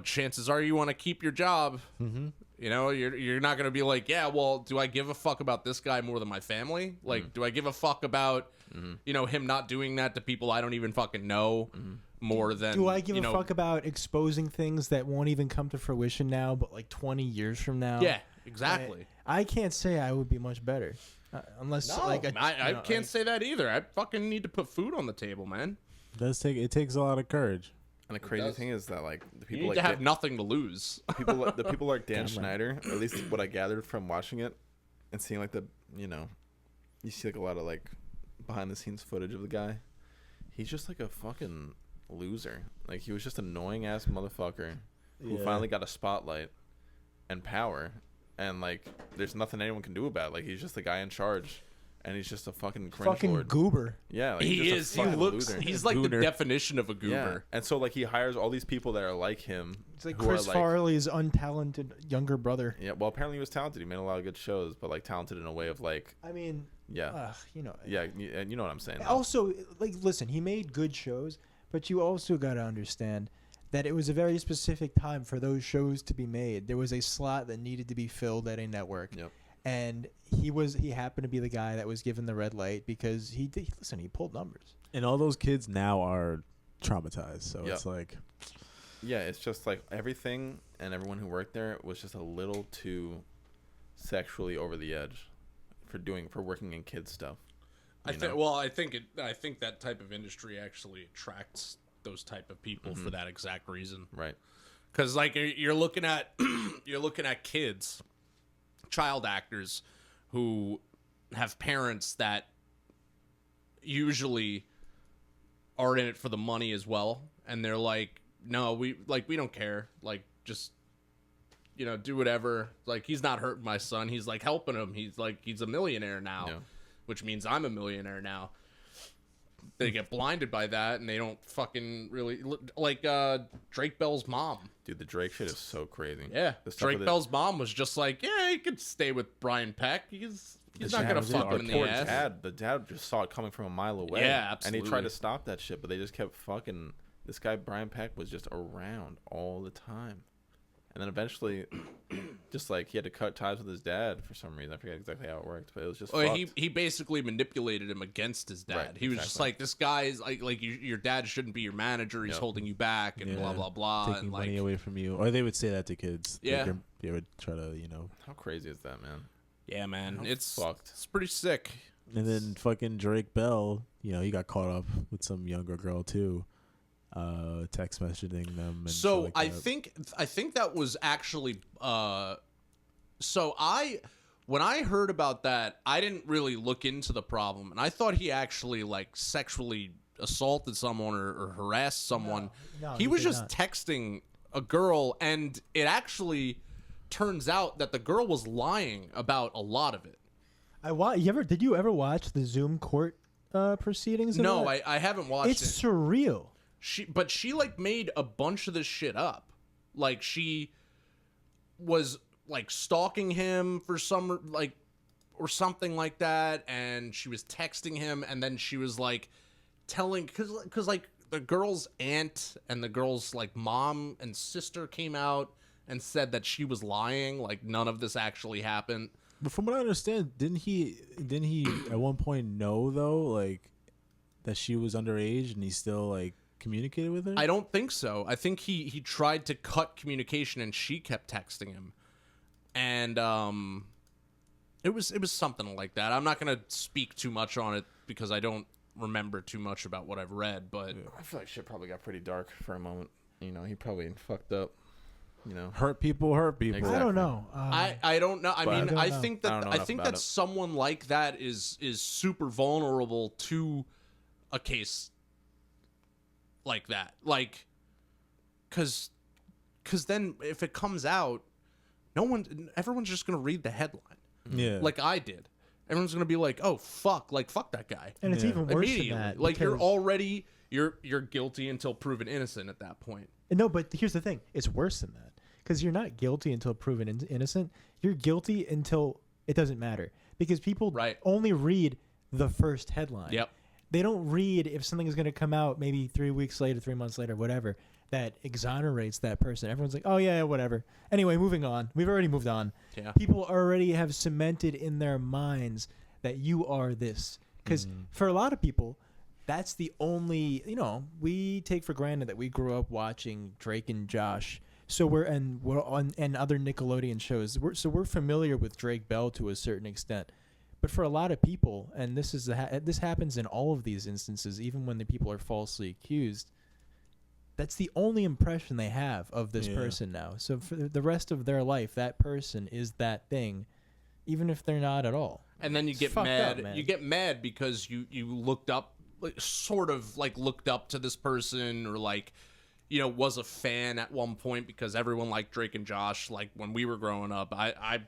chances are you want to keep your job. You're not gonna be like, yeah, well, do I give a fuck about this guy more than my family? Like, do I give a fuck about him not doing that to people I don't even fucking know more than Do I give a fuck about exposing things that won't even come to fruition now, but like 20 years from now? Yeah, exactly. I can't say I would be much better, unless I can't say that either. I fucking need to put food on the table, man. It takes a lot of courage. And the crazy thing is that like the You people need like to have nothing to lose. the people like Dan Schneider, or at least what I gathered from watching it and seeing like you see like a lot of like behind the scenes footage of the guy. He's just like a fucking loser. Like he was just annoying ass motherfucker who Yeah. finally got a spotlight and power, and like there's nothing anyone can do about it. Like he's just the guy in charge, and he's just a fucking cringe Fucking lord. goober. Yeah, like, He he's is. just a He fucking looks. loser. He's like the Gooner. definition of a Yeah, goober. and so like he hires all these people that are like him. It's like who are, Chris Farley's untalented younger brother. Yeah, well, apparently he was talented. He made a lot of good shows, but like talented in a way of like, I mean, yeah, you know. and you know what I'm saying. though. Also, like, listen, he made good shows, but you also got to understand that it was a very specific time for those shows to be made. There was a slot that needed to be filled at a network. Yep. And he happened to be the guy that was given the red light because he pulled numbers. And all those kids now are traumatized. So Yep. it's like, Yeah, it's just like everything and everyone who worked there was just a little too sexually over the edge for working in kids stuff. I you know? think that type of industry actually attracts those type of people for that exact reason. Right. Because like you're looking at kids, child actors, who have parents that usually are in it for the money as well, and they're like, no, we don't care, like just do whatever. Like he's not hurting my son. He's like helping him. He's a millionaire now, Yeah. which means I'm a millionaire now. They get blinded by that, and they don't fucking really like Drake Bell's mom. Dude, the Drake shit is so crazy. Yeah, The stuff Drake with Bell's mom was just like, yeah, he could stay with Brian Peck. He's not dad gonna was fuck him in in the Poor ass. the dad just saw it coming from a mile away. Yeah, And he tried absolutely. to stop that shit, but they just kept fucking. This guy Brian Peck was just around all the time, and then eventually, just like he had to cut ties with his dad for some reason. I forget exactly how it worked, but it was just. Well, fucked. he basically manipulated him against his dad. Right, He was just exactly. like, this guy is like your dad shouldn't be your manager. He's Yep. holding you back and blah blah blah. taking And money like, away from you. Or they would say that to kids. Yeah. They would try to, How crazy is that, man? yeah, man, How it's fucked. It's pretty sick. And then fucking Drake Bell, he got caught up with some younger girl too, text messaging them. And So shit like that. I think that was actually when I heard about that, I didn't really look into the problem, and I thought he actually like sexually assaulted someone or harassed someone. No, he he was did just not. texting a girl, and it actually turns out that the girl was lying about a lot of it. Did you ever watch the Zoom court proceedings? of No, that? I haven't watched It's it. surreal. She like made a bunch of this shit up. Like she was like stalking him for some like or something like that, and she was texting him, and then she was like telling because like the girl's aunt and the girl's like mom and sister came out and said that she was lying, like none of this actually happened. But from what I understand, didn't he at one point know though, like that she was underage, and he still like communicated with her? I don't think so. I think he tried to cut communication, and she kept texting him, and it was something like that. I'm not gonna speak too much on it because I don't remember too much about what I've read, but I feel like shit probably got pretty dark for a moment. He probably fucked up. Hurt people. Exactly. I don't know. I don't know. I But- mean, I don't I know. think I don't that know I enough think about that it. someone like that is super vulnerable to a case like that. Like, cause then if it comes out, everyone's just gonna read the headline. Yeah. Like I did. Everyone's gonna be like, "Oh fuck!" Like fuck that guy. and it's Yeah. even worse Immediately. than that. Like you're because- already you're guilty until proven innocent at that point. No, but here's the thing. It's worse than that. Because you're not guilty until proven innocent. You're guilty until it doesn't matter. Because people Right. only read the first headline. Yep. They don't read if something is going to come out maybe 3 weeks later, 3 months later, whatever, that exonerates that person. Everyone's like, oh, yeah, whatever. Anyway, moving on. We've already moved on. Yeah. People already have cemented in their minds that you are this. Because for a lot of people, that's the only, we take for granted that we grew up watching Drake and Josh. So we're on and other Nickelodeon shows. We're familiar with Drake Bell to a certain extent. But for a lot of people, and this happens in all of these instances, even when the people are falsely accused, that's the only impression they have of this person now. So for the rest of their life, that person is that thing, even if they're not at all. And then you It's get fucked mad. up, man. You get mad because you looked up, like, sort of like looked up to this person, or like, was a fan at one point because everyone liked Drake and Josh. Like when we were growing up, I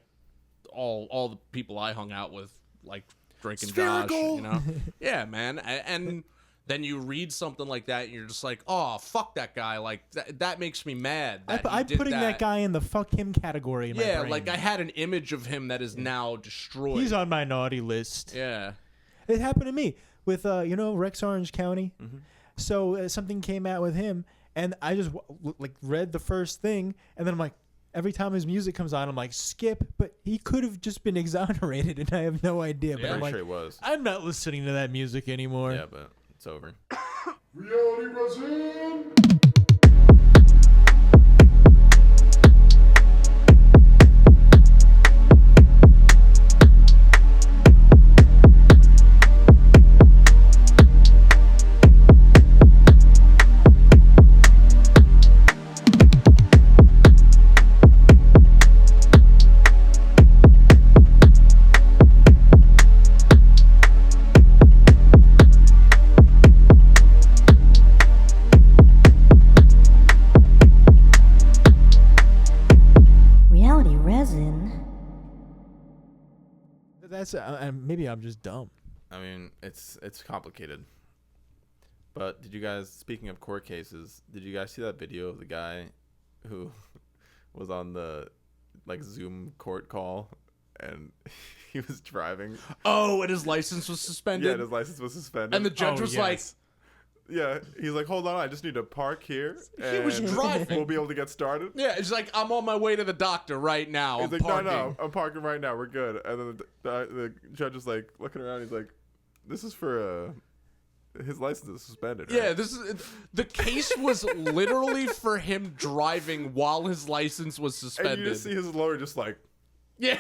all the people I hung out with, like Drake and Spherical. Josh, you know? Yeah, man. And then you read something like that, and you're just like, oh, fuck that guy. Like, that makes me mad. I'm putting that guy in the fuck him category in my brain. like, I had an image of him that is now destroyed. He's on my naughty list. Yeah. It happened to me with, Rex Orange County. Mm-hmm. So something came out with him, and I just, read the first thing, and then I'm like, every time his music comes on, I'm like, skip, but he could have just been exonerated, and I have no idea. But Yeah, I'm like, sure he was. I'm not listening to that music anymore. Yeah, but it's over. Reality resin. Reality resin. That's maybe I'm just dumb. I mean, it's complicated. But did you guys, speaking of court cases, did you guys see that video of the guy who was on the Zoom court call and he was driving? Oh, and his license was suspended? Yeah, and his license was suspended. And the judge was like, yeah, he's like, hold on, I just need to park here. He was driving. We'll be able to get started. yeah, it's like, I'm on my way to the doctor right now. He's I'm like, parking. no, I'm parking right now. We're good. And then the judge is like looking around. He's like, this is for his license is suspended. Right? Yeah, the case was literally for him driving while his license was And suspended. you just see his lawyer just like, yeah.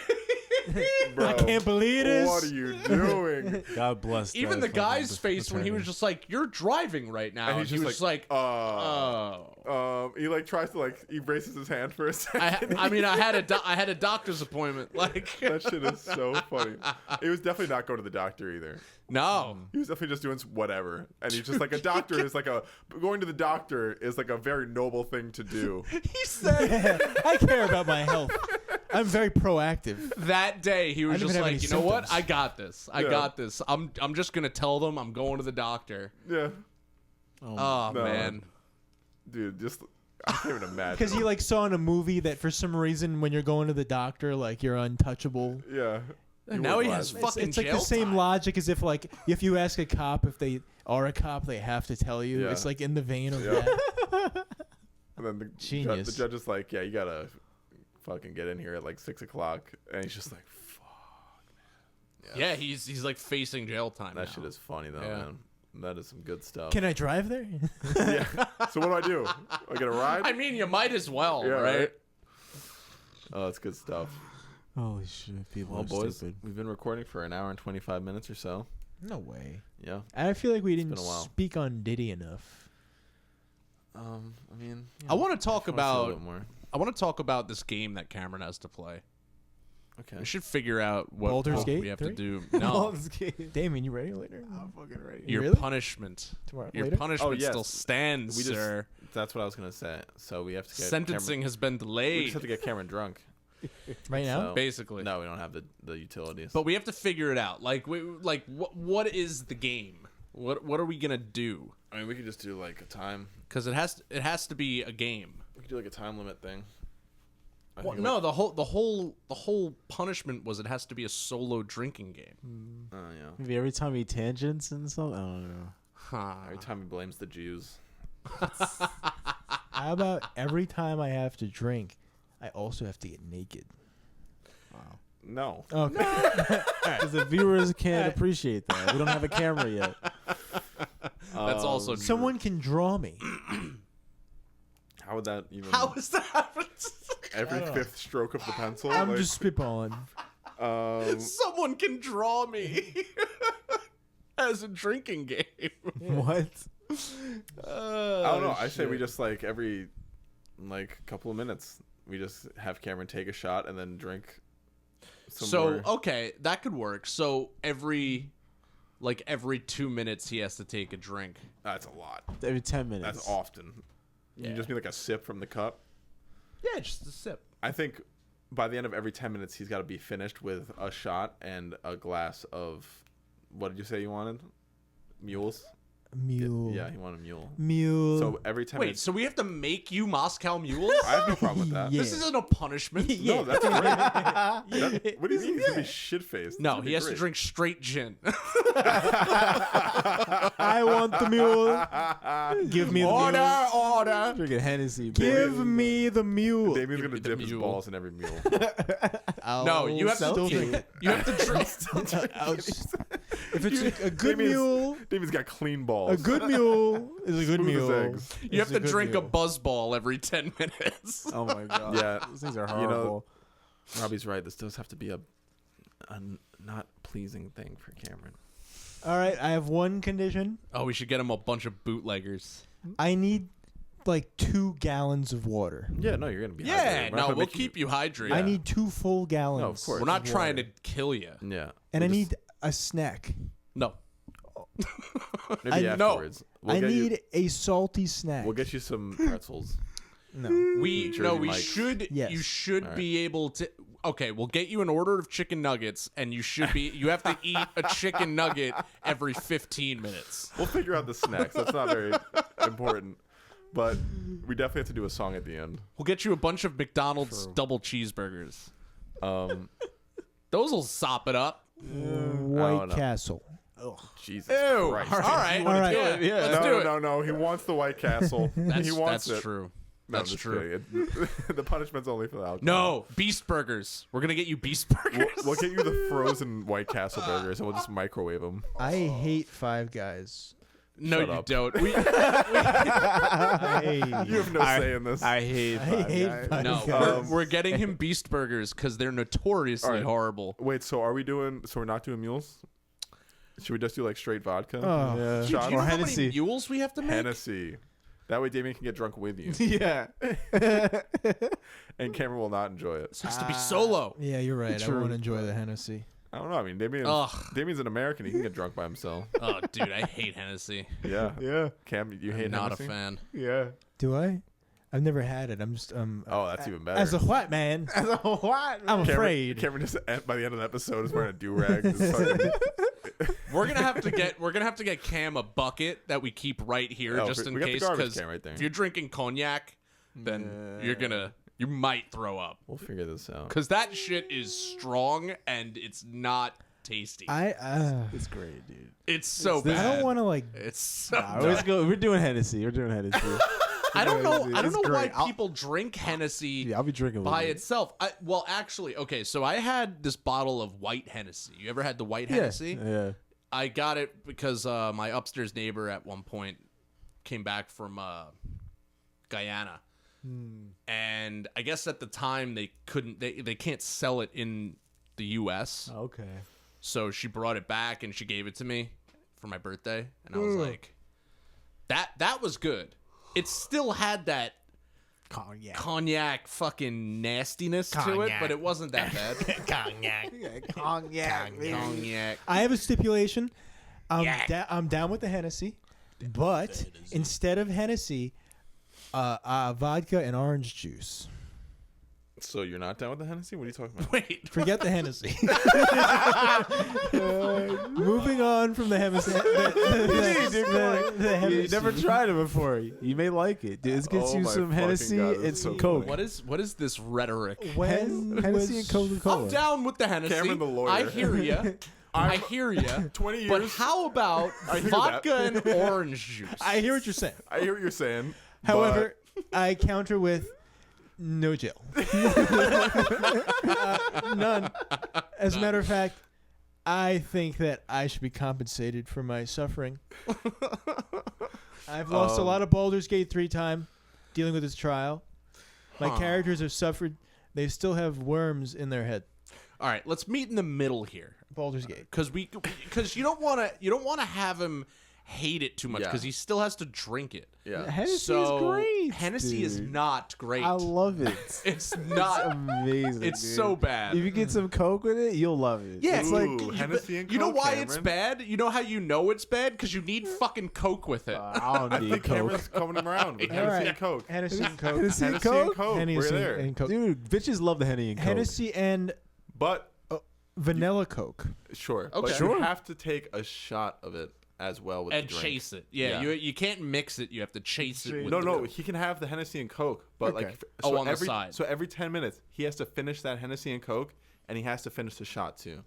bro, I can't believe this. What are you doing? God bless. Even that the guy's fucking face when he was attorney. just like, "You're driving right now," And and he's he just was like, "Oh." He tries to he braces his hand for a second. I had a doctor's appointment. Like That shit is so funny. He was definitely not going to the doctor either. no. He was definitely just doing whatever. And he's just like, a doctor is going to the doctor is like a very noble thing to do. He said I care about my health. I'm very proactive. that day he was I didn't just have like, any you know what? symptoms. I got this. I Yeah. got this. I'm just gonna tell them I'm going to the doctor. Yeah. Oh No. man. Dude, just, I can't even imagine. Because you saw in a movie that for some reason when you're going to the doctor, you're untouchable. Yeah. You Now were he glad. has It's, fucking it's like jail the same time. logic as if you ask a cop if they are a cop, they have to tell you. Yeah. It's like in the vein of Yeah. that. And then the Genius. judge is like, yeah, you gotta fucking get in here at 6 o'clock. And he's just like, fuck. Yeah, he's like facing jail time. That now. shit is funny though, Yeah. man. That is some good stuff. Can I drive there? Yeah. So what do? I get a ride? I mean, you might as well, Yeah, right? Oh, that's good stuff. Holy shit, people Well, are boys, stupid. we've been recording for an hour and 25 minutes or so. No way. Yeah. I feel like we been didn't a while. speak on Diddy enough. I mean, I want to talk I wanna see a about. little bit more. I want to talk about this game that Cameron has to play. Okay. We should figure out what Baldur's Gate we have 3? to do. No, Damien, you ready later? I'm fucking ready. your Really? punishment. Tomorrow Your later? punishment Oh, yes. still stands, We just, sir. that's what I was gonna say. So we have to get Sentencing has been Cameron, we delayed, just have to get Cameron drunk. Right now? So- basically. No, we don't have the utilities. But we have to figure it out. What is the game? What are we gonna do? I mean, we could just do a time. Because it has to be a game. We could do a time limit thing. I Well, think no, the whole punishment was it has to be a solo drinking game. Oh yeah. Maybe every time he tangents and something. I don't know. Huh. Every time he blames the Jews. How about every time I have to drink, I also have to get naked? No. Okay. Because the viewers can't appreciate that. We don't have a camera yet. That's also true. Someone can draw me. How would that even? How is that? Every fifth stroke of the pencil. I'm just spitballing. Someone can draw me as a drinking game. What? I don't know. I say we just every couple of minutes we just have Cameron take a shot and then drink. Some more. Okay, that could work. So every 2 minutes he has to take a drink. That's a lot. Every 10 minutes. That's often. You just mean a sip from the cup. Yeah, just a sip. I think by the end of every 10 minutes, he's got to be finished with a shot and a glass of, what did you say you wanted? Mules? Mule. Yeah, he wanted a mule. Mule. So every 10 Wait, minutes. so we have to make you Moscow mules? I have no problem with that. Yeah. This isn't a punishment. No, that's great. What do you think? He's going to be shit-faced. No, he has to drink straight gin. I want the mule. Give me the mule. Order. Drinking Hennessy. Give me the mule. Damien's going to the dip his mule. balls in every mule. No, you have to drink it. You have to drink. If it's a good mule, Damien's got clean balls. a good mule is a good Smooth as mule. eggs. You have It's to a good drink a mule. buzz ball every 10 minutes. Oh my god. Yeah. Those things are You know, horrible. Robbie's right. This does have to be a not pleasing thing for Cameron. All right, I have one condition. Oh, we should get him a bunch of bootleggers. I need like 2 gallons of water. Yeah, no, you're gonna be. Yeah, hydrated. We're not no, gonna we'll make keep you hydrated. I need 2 full gallons. No, of course. We're not of trying to water. kill you. Yeah, And I we'll need a snack. No. just, maybe I- afterwards. We'll I get you- need a salty snack. We'll get you some pretzels. No. We Jersey Mike's. should. Yes. You should All right. be able to. Okay, we'll get you an order of chicken nuggets, and you should be. You have to eat a chicken nugget every 15 minutes. We'll figure out the snacks. That's not very important, but we definitely have to do a song at the end. We'll get you a bunch of McDonald's double cheeseburgers. Those will sop it up. White know. Castle. Jesus Ew. Christ! All right. All right. Yeah. Yeah. Let's do it. No. He wants the White Castle. he wants That's it. true. No, I'm That's just true. kidding. The punishment's only for the alcohol. No, Beast Burgers. We're gonna get you Beast Burgers. We'll get you the frozen White Castle burgers, and we'll just microwave them. I hate Five Guys. no, Shut you up. don't. I You have no say in this. I hate Five hate Guys. Five No, Guys. we're getting him Beast Burgers because they're notoriously All right. horrible. Wait, so are we doing? So we're not doing mules? Should we just do like straight vodka? Oh. Yeah. Dude, do you know Or how Hennessy. many mules we have to make? Hennessy. That way Damien can get drunk with you, Yeah. and Cameron will not enjoy it. This has to be solo. Yeah, you're right. True. I won't enjoy the Hennessy. I don't know. I mean, Ugh. Damien's an American. He can get drunk by himself. Oh, dude, I hate Hennessy. Yeah. Yeah. Cam, you hate Not Hennessy? a fan. Yeah. Do I? I've never had it. I'm just Oh, that's even better. as a white man, As a what? I'm afraid. Cameron just by the end of the episode is wearing a do rag. We're gonna have to get Cam a bucket that we keep right here Oh, just in we got the case. garbage Because can right there. if you're drinking cognac, then you might throw up. We'll figure this out. Because that shit is strong and it's not tasty. It's great, dude. It's so I bad. don't want to like. It's so I always go. We're doing Hennessy. We're doing Hennessy. I don't know. I don't It's know why great. I'll- people drink Hennessy Yeah, I'll be drinking with by you. itself. Well, actually, okay. So I had this bottle of white Hennessy. You ever had the white Hennessy? Yeah. I got it because my upstairs neighbor at one point came back from Guyana, and I guess at the time they couldn't. They can't sell it in the U.S. Okay. So she brought it back and she gave it to me for my birthday, and I was like, "That was good." It still had that cognac fucking nastiness to it, but it wasn't that bad. Cognac. I have a stipulation. I'm down with the Hennessy, but instead of Hennessy, vodka and orange juice. So you're not down with the Hennessy? What are you talking about? Wait. Forget the Hennessy. Moving on from the Hennessy. You never tried it before. You may like it. Dude, let's get Oh you my some fucking Hennessy God, this and is some so Coke. What is this rhetoric? When Hennessy and Coca-Cola. I'm down with the Hennessy. Cameron the lawyer. I hear you. I hear you. 20 years. But how about I hear vodka that. and orange juice? I hear what you're saying. I hear what you're saying. However, I counter with no jail. None. As a matter of fact, I think that I should be compensated for my suffering. I've lost a lot of Baldur's Gate 3 time dealing with this trial. My characters have suffered. They still have worms in their head. All right, let's meet in the middle here. Baldur's Gate. Because you don't want to have him hate it too much Yeah. because he still has to drink it. Yeah. Hennessy So is great. Hennessy is dude. not great. I love it. It's not. It's amazing. It's dude. so bad. If you get some Coke with it, you'll love it. Yeah, it's Ooh, like Hennessy and you know Coke, why it's Cameron. bad? You know how you know it's bad? Because you need fucking Coke with it. I don't I need think Coke. Cameron's coming around with All Hennessy right. and Coke. Hennessy and Coke. Hennessy and Hennessy and Coke? Coke. Hennessy We're there. and Coke. Dude, bitches love the Henny and Coke. Hennessy and But vanilla Coke. sure. Okay. But Sure. you have to take a shot of it as well with And the drink. chase it. Yeah, Yeah. you can't mix it. You have to chase it. With No, he can have the Hennessy and Coke, but Okay. like Oh, on the every side. so every 10 minutes he has to finish that Hennessy and Coke, and he has to finish the shot too.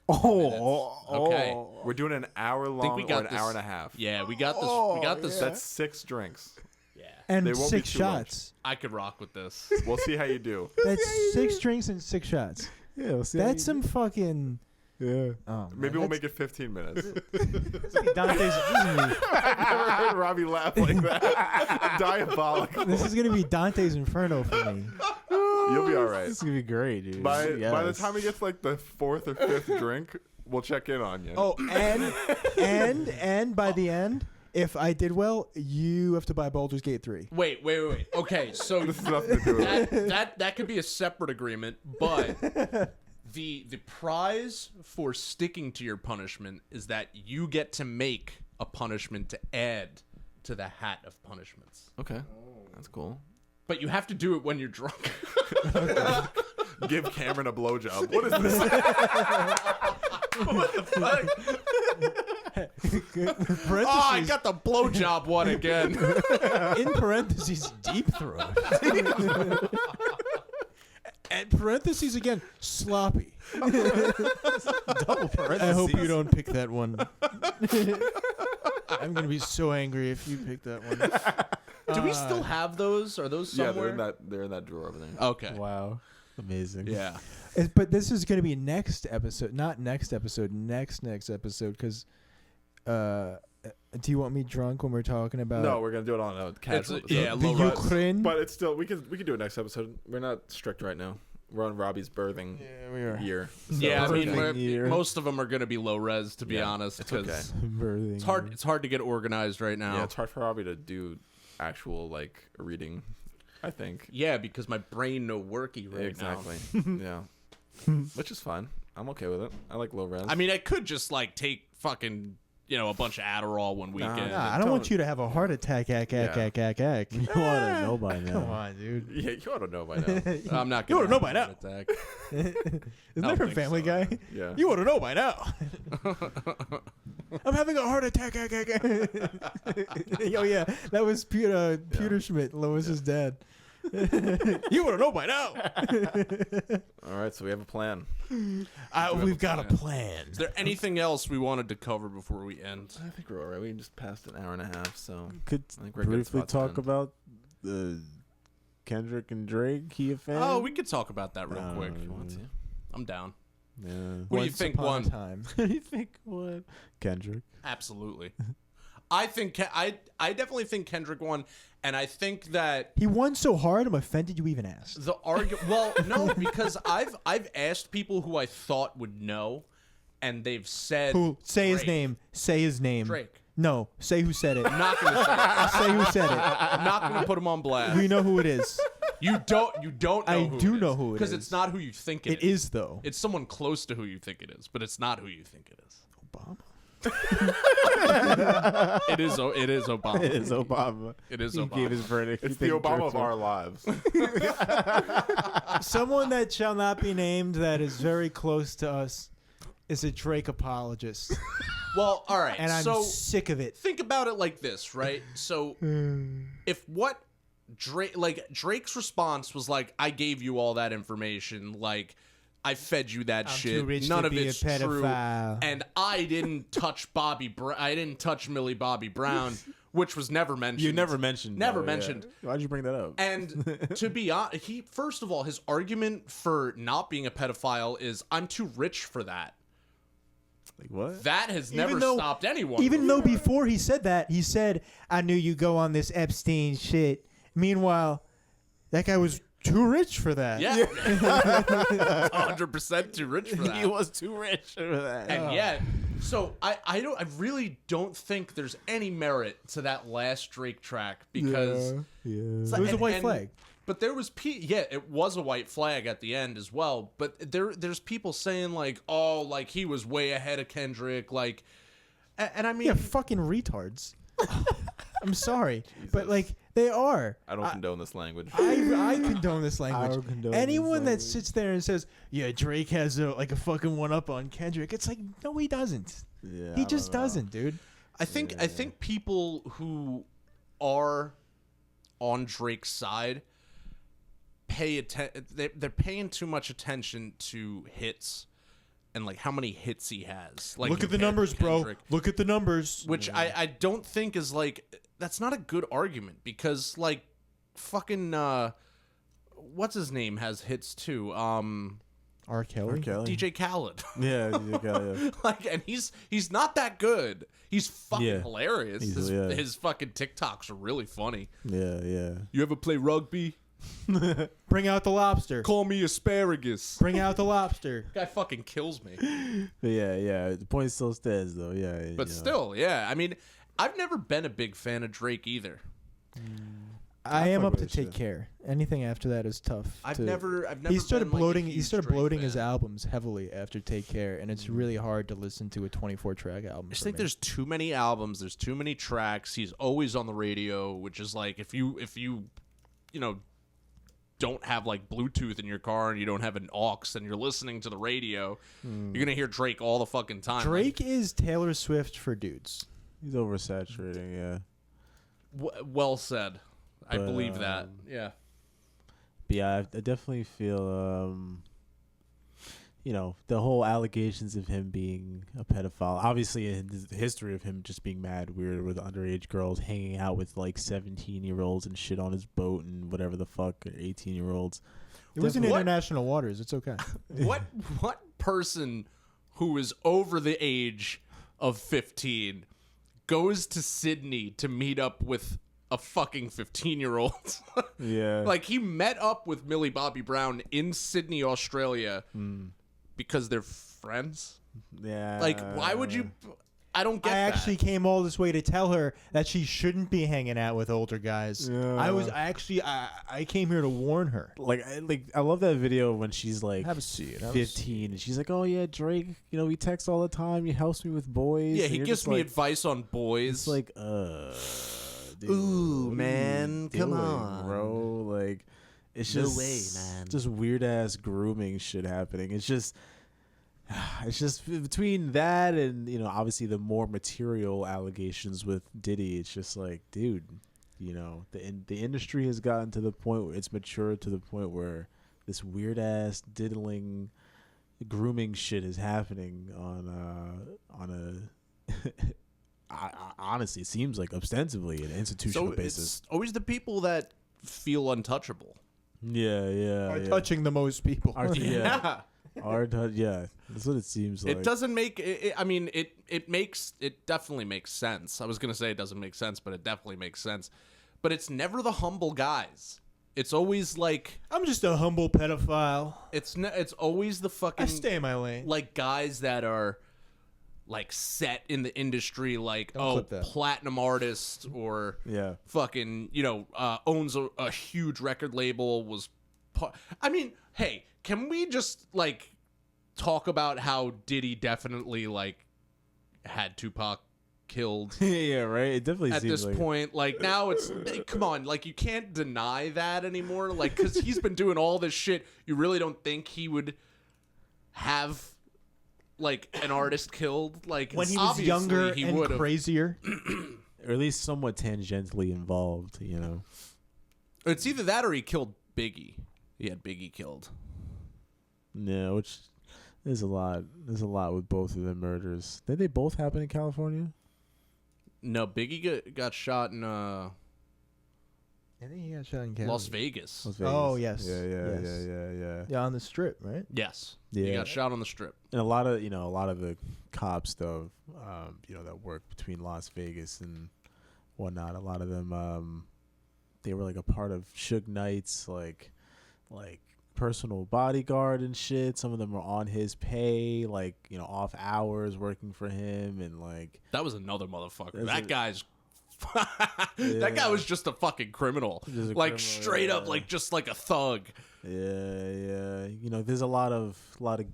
Okay. We're doing an hour long we or got an this. hour and a half. Yeah, we got this. we got this. That's 6 drinks. Yeah, And They won't be 6 too long. shots. I could rock with this. We'll see how you do. That's 6 drinks and 6 shots. Yeah, we'll see That's some fucking. Yeah. Oh, Maybe we'll make it 15 minutes. Dante's. I've never heard Robbie laugh like that. Diabolical. This is gonna be Dante's Inferno for me. You'll be all right. This is gonna be great, dude. By the Yes. time he gets like the 4th or 5th drink, we'll check in on you. Oh, and by the end, if I did well, you have to buy Baldur's Gate 3. Wait. Okay, so This has nothing to do with it. that could be a separate agreement, but the prize for sticking to your punishment is that you get to make a punishment to add to the hat of punishments. Okay, that's cool. But you have to do it when you're drunk. Give Cameron a blowjob. What is this? What the fuck? Oh, I got the blowjob one again. In parentheses, deep throat. And parentheses again, sloppy. double parentheses. I hope you don't pick that one. I'm gonna be so angry if you pick that one. Do we still have those? Are those Yeah, somewhere? they're in that drawer over there. Okay. Wow. Amazing. Yeah. But this is gonna be next episode, not next episode, next episode. Because, do you want me drunk when we're talking about? No, we're gonna do it on a casual episode. yeah, the low res. Ukraine. But it's still we can do it next episode. We're not strict right now. We're on Robbie's birthing Yeah, we are. year. Yeah, I mean, Birthing year. most of them are going to be low res, to be Yeah, honest, it's because okay. Birthing. it's hard. It's hard to get organized right now. Yeah, it's hard for Robbie to do actual like reading. I think Yeah, because my brain no worky right exactly. Yeah, which is fine. I'm okay with it. I like low res. now. I mean, I could just like take fucking a bunch of Adderall one weekend. Nah, I don't want you to have a heart attack. You want to know by now. Come on, dude. yeah, you ought to know by now. I'm not. You Gonna oughta know have by a now. heart attack. Isn't don't that from think Family so. Guy? Yeah. You ought to know by now. I'm having a heart attack. Oh yeah, that was Peter Schmidt, Lois's dad. You ought to know by now. All right, so we have a plan. We've got a plan. Is there anything else we wanted to cover before we end? I think we're all right. We just passed an hour and a half, so Could I think we're a good briefly spot to talk end. about the Kendrick and Drake. He a fan? Oh, we could talk about that real No, quick. if you want to. I'm down. Yeah. What do you Once think upon a won? time. What do you think? What? Kendrick. Absolutely. I think I definitely think Kendrick won, and I think that He won so hard, I'm offended you even asked. the argument. Well, no, because I've asked people who I thought would know, and they've said Who? Say his Drake. name. Say his name. Drake. No, say who said it. I'm not gonna say it. Say who said it. I'm not gonna put him on blast. We know who it is. You don't know. I who do it know is, who it because is. it's not who you think It is though. It's someone close to who you think it is, but it's not who you think it is. Obama. It is Obama. It is Obama. It is He Obama. gave his verdict. It's You the think Obama Drake's of our lives. Someone that shall not be named that is very close to us is a Drake apologist, Well, all right. and I'm so sick of it. think about it like this, right? So if what Drake's response was like, I gave you all that information, like I fed you that I'm shit. too rich None to of be a it's true. pedophile. And I didn't touch I didn't touch Millie Bobby Brown, which was never mentioned. You never mentioned. Never though, yeah. mentioned. Why'd you bring that up? And to be honest, he first of all, his argument for not being a pedophile is I'm too rich for that. Like what? That has Even never though- stopped anyone. Even though before he said that, he said, I knew you go on this Epstein shit. Meanwhile, that guy was too rich for that. Yeah, 100% too rich for that. He was too rich for that. And yet, so I really don't think there's any merit to that last Drake track because yeah. It was a white flag. But there was it was a white flag at the end as well. But there's people saying like, oh, like he was way ahead of Kendrick, like, and I mean, Yeah, fucking retards. I'm sorry, but like they are. I don't condone this language. I condone this I language. don't condone Anyone this that sits there and says, "Yeah, Drake has a fucking one up on Kendrick," it's like, no, he doesn't. Yeah, He I just don't know. doesn't, dude. I think people who are on Drake's side they're paying too much attention to hits and like how many hits he has. Like, Look at the compared to numbers, bro. Kendrick, Look at the numbers. which I don't think is like that's not a good argument because like fucking what's his name has hits too. R. Kelly. DJ Khaled. Yeah, yeah. Like, and he's not that good. He's fucking Yeah. hilarious. He's- His fucking TikToks are really funny. Yeah. You ever play rugby? Bring out the lobster. Call me asparagus. Bring out the lobster. Guy fucking kills me. But yeah. The point still stands, though. Yeah. But still, yeah. I mean, I've never been a big fan of Drake either. I am fuck up to with Take shit. Care. Anything after that is tough. I've to- never. He started been, like, a bloating. He huge started Drake bloating fan. his albums heavily after Take Care, and it's really hard to listen to a 24-track album. I just for think me. there's too many albums. There's too many tracks. He's always on the radio, which is like if you don't have like Bluetooth in your car and you don't have an aux and you're listening to the radio, you're gonna hear Drake all the fucking time. Drake is Taylor Swift for dudes. He's oversaturating. Yeah. Well said. I But, believe that. Yeah. But yeah, I definitely feel, the whole allegations of him being a pedophile. Obviously, in the history of him just being mad weird with underage girls, hanging out with like 17-year-olds and shit on his boat and whatever the fuck, or 18-year-olds. It was in What? international waters. It's okay. What person who is over the age of 15 goes to Sydney to meet up with a fucking 15-year-old? Yeah. Like, he met up with Millie Bobby Brown in Sydney, Australia because they're friends. Yeah. Like, why would you? I don't get I that. actually came all this way to tell her that she shouldn't be hanging out with older guys. Yeah. I came here to warn her. I love that video when she's like Have a seat. 15 and she's like, oh yeah, Drake, we text all the time, he helps me with boys. Yeah, And he you're gives just me like, advice on boys. it's like dude, Ooh, what are man, you come doing, on. bro. Like, it's No just way, man. just weird ass grooming shit happening. It's just between that and obviously the more material allegations with Diddy. It's just like, dude, the industry has gotten to the point where it's matured to the point where this weird ass diddling grooming shit is happening on a honestly, it seems like ostensibly an institutional so basis. it's always the people that feel untouchable. Are touching the most people. Yeah. That's what it seems like. It doesn't make. I mean, it makes. It definitely makes sense. I was gonna say it doesn't make sense, but it definitely makes sense. But it's never the humble guys. It's always like I'm just a humble pedophile. it's always the fucking I stay in my lane. like guys that are like set in the industry, like Don't clip that. platinum artist or Yeah. fucking owns a huge record label. I mean, hey, can we just like talk about how Diddy definitely like had Tupac killed Yeah, right. It definitely at seems this like point? Like now it's come on, like you can't deny that anymore. Like because he's been doing all this shit, you really don't think he would have like an artist killed? Like When he was obviously younger he and would've. crazier. or at least somewhat tangentially involved. It's either that or he killed Biggie. He had Biggie killed. Yeah, which there's a lot. There's a lot with both of them murders. Did they both happen in California? No, Biggie got shot in I think he got shot in Canada. Las Vegas. Las Vegas. Oh, yes. Yeah. Yeah, on the strip, right? Yes. He Yeah. got shot on the strip. And a lot of the cops though, that work between Las Vegas and whatnot. A lot of them, they were like a part of Suge Knight's like like personal bodyguard and shit. Some of them are on his pay, like, you know, off hours working for him, and like That was another motherfucker. That's That a- guy's that guy was just a fucking criminal. Just a Like criminal, straight up, yeah. like just like a thug. yeah. You know, there's a lot of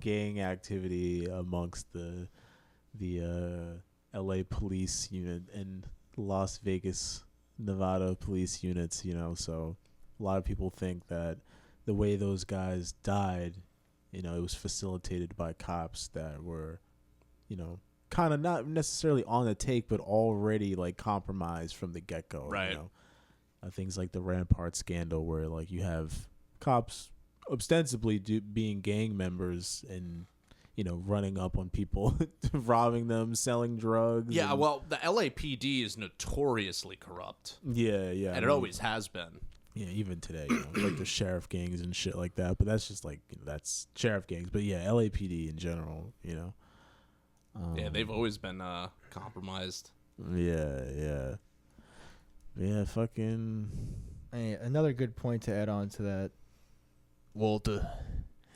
gang activity amongst the LA police unit and Las Vegas, Nevada police units, you know, so a lot of people think that the way those guys died, you know, it was facilitated by cops that were, you know, kind of not necessarily on the take, but already like compromised from the get-go. Right. You know? Things like the Rampart scandal, where like you have cops ostensibly being gang members and, you know, running up on people, robbing them, selling drugs. Yeah, and- well, the LAPD is notoriously corrupt, yeah, and I it mean, always has been. yeah, even today, you know, like the sheriff gangs and shit like that. But that's just like, you know, that's sheriff gangs. But yeah, LAPD in general, you know. Yeah, they've always been compromised. Yeah. Fucking. Hey, another good point to add on to that, Walter.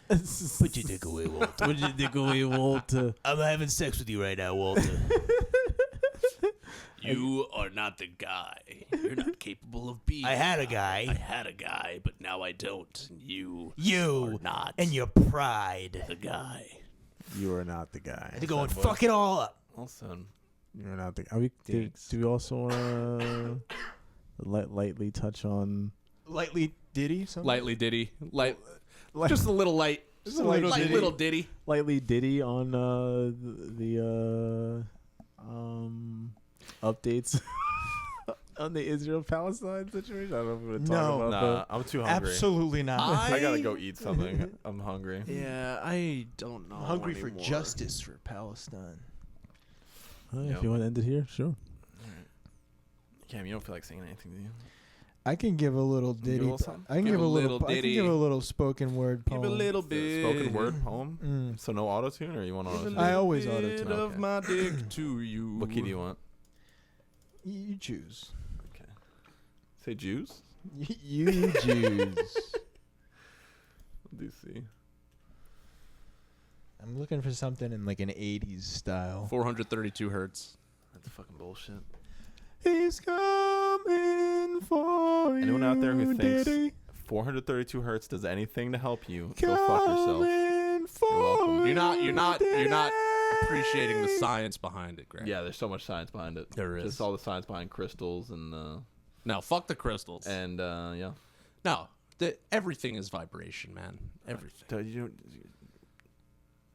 Put your dick away, Walter. Put your dick away, Walter. I'm having sex with you right now, Walter. You are not the guy. You're not capable of being. I had a I guy. had a guy, but now I don't. You You are not and your pride. the guy. You are not the guy. To go and fuck it all up. Also, You're not the. Are we? Do we also want to lightly touch on? Lightly Diddy? Something? Lightly Diddy. Just a little light. Just a little light Diddy. little Diddy. Lightly Diddy on the updates on the Israel-Palestine situation. I don't know if we're going to talk No. about nah, I'm too hungry. Absolutely not. I gotta go eat something. I'm hungry. Yeah, I don't know. I'm hungry for justice for Palestine. that. Yep. If you want to end it here, sure. Cam, you don't feel like saying anything, do you? I can give a little Give a ditty. little something? I can Give give a a little. little I can ditty. give a little spoken word Give poem. a little bit. Spoken word poem? Mm. So no auto-tune, or you want auto-tune? I always Bit auto-tune. of Okay. my dick to you. What key do you want? You choose. Okay. Say Jews? You choose. Do see. I'm looking for something in like an 80s style. 432 hertz. That's fucking bullshit. He's coming for Anyone out there who you, thinks Diddy. 432 hertz does anything to help you, go fuck yourself. Coming for welcome. You're not Diddy. appreciating the science behind it, Greg. Yeah, there's so much science behind it. There is. Just all the science behind crystals and No, fuck the crystals. yeah. No, everything is vibration, man. Everything.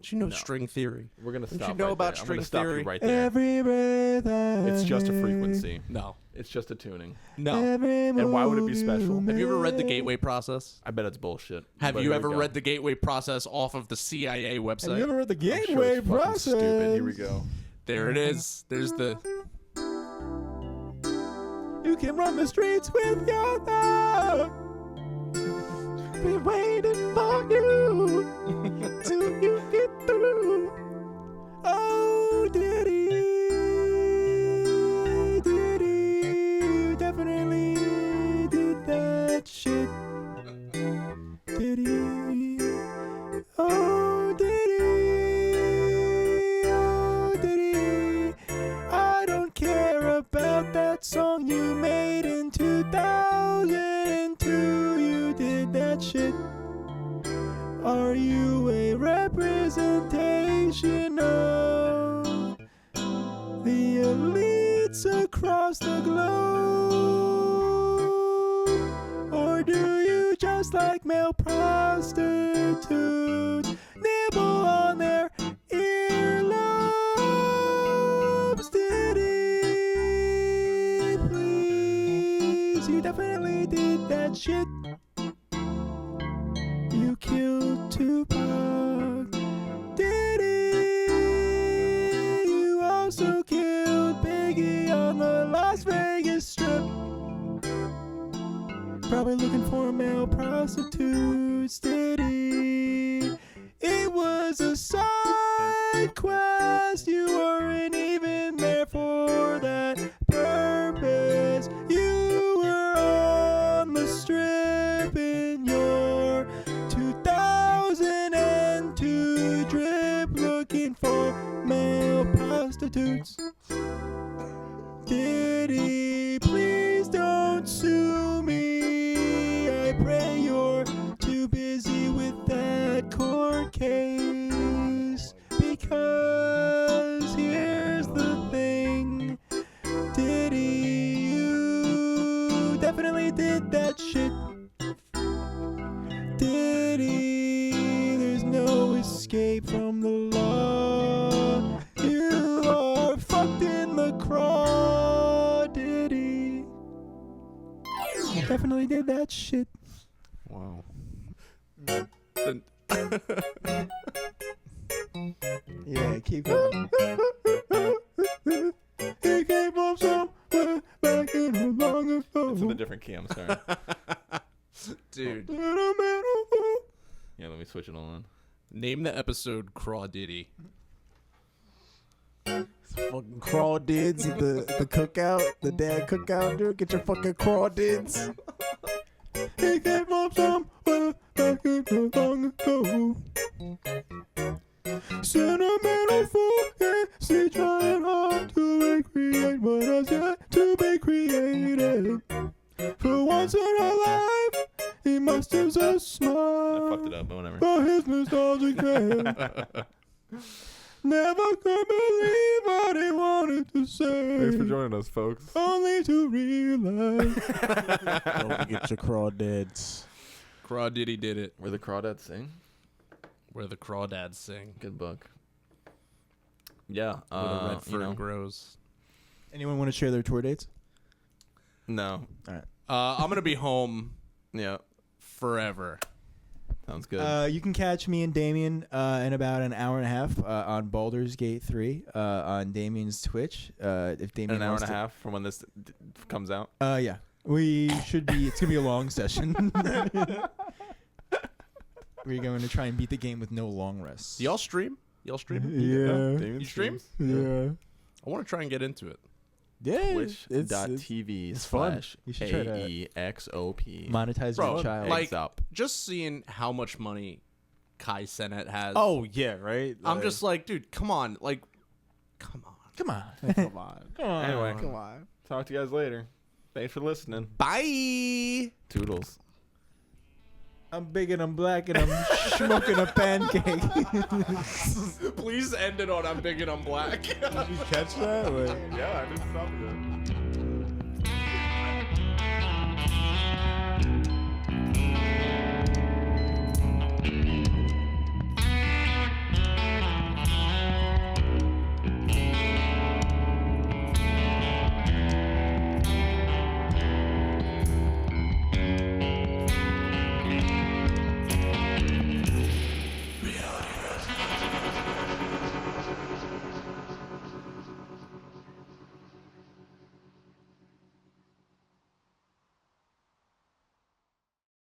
Did you know string theory? We're gonna Don't stop. you know right about there. I'm gonna string stop theory? you right there. Every breath I It's just a take, frequency. No. It's just a tuning. No. every And why would it be move special? Have you ever read the make. Gateway Process? I bet it's bullshit. Have But you here we ever go. read the Gateway Process off of the CIA website? Have you ever read the I'm sure Gateway it's fucking process? stupid. Here we go. There it is. There's the. You can run the streets with your love. Been waiting for you till you get through. Oh, Diddy, you definitely did that shit. Diddy, oh, Diddy, I don't care about that song you made in 2002. You did that shit. Are you a representation of the elites across the globe? Or do you just like male prostitutes nibble on their earlobes? Diddy, please, you definitely did that shit. You killed Tupac. Diddy, you also killed Biggie on the Las Vegas Strip. Probably looking for male prostitutes. Diddy, it was a side quest. You weren't even there for that purpose. You were on the strip in your male prostitutes. Diddy, please don't sue me. I pray you're too busy with that court case. Because here's the thing, Diddy, you definitely did that shit. Diddy, there's no escape from the law. You are fucked in the craw, Diddy. Definitely did that shit. Wow. Yeah, keep going. He came from somewhere back in the long ago. It's in a different key. I'm sorry. Dude, Yeah, let me switch it on. name the episode Crawdiddy. Fucking crawdids at the cookout, the dad cookout, dude. Get your fucking crawdids. He came from somewhere back in the long ago. Sentimental fantasy trying hard to recreate what has yet to be created. For once in her life, he musters a I smile. fucked it up, but whatever. For his nostalgic head. Never could believe what he wanted to say. Thanks for joining us, folks. Only to realize. Don't forget your crawdads. Crawdiddy did it. Where the crawdads sing. Where the crawdads sing. Good book. Yeah. Where the red fern you know. grows. Anyone want to share their tour dates? No. I'm gonna be home Yeah. forever. Sounds good. You can catch me and Damien in about an hour and a half on Baldur's Gate 3 on Damien's Twitch. If Damien An hour wants and a half from when this comes out. Yeah. We should be. It's gonna be a long session. We're going to try and beat the game with no long rests. Do y'all stream? Y'all stream? Yeah. Damien You stream? Yeah. I want to try and get into it. Yeah, Twitch.tv it's fun. / You should try to AEXOP. monetize Bro, your child. like- Eggs up. Just seeing how much money Kai Cenat has. Oh yeah, right. I'm just like, dude, come on. Like, come on. Come on. come on. Anyway, Come on. talk to you guys later. Thanks for listening. Bye. Toodles. I'm big and I'm black and I'm smoking a pancake. Please end it on I'm big and I'm black. Did you catch that? Like, Yeah, I didn't stop it.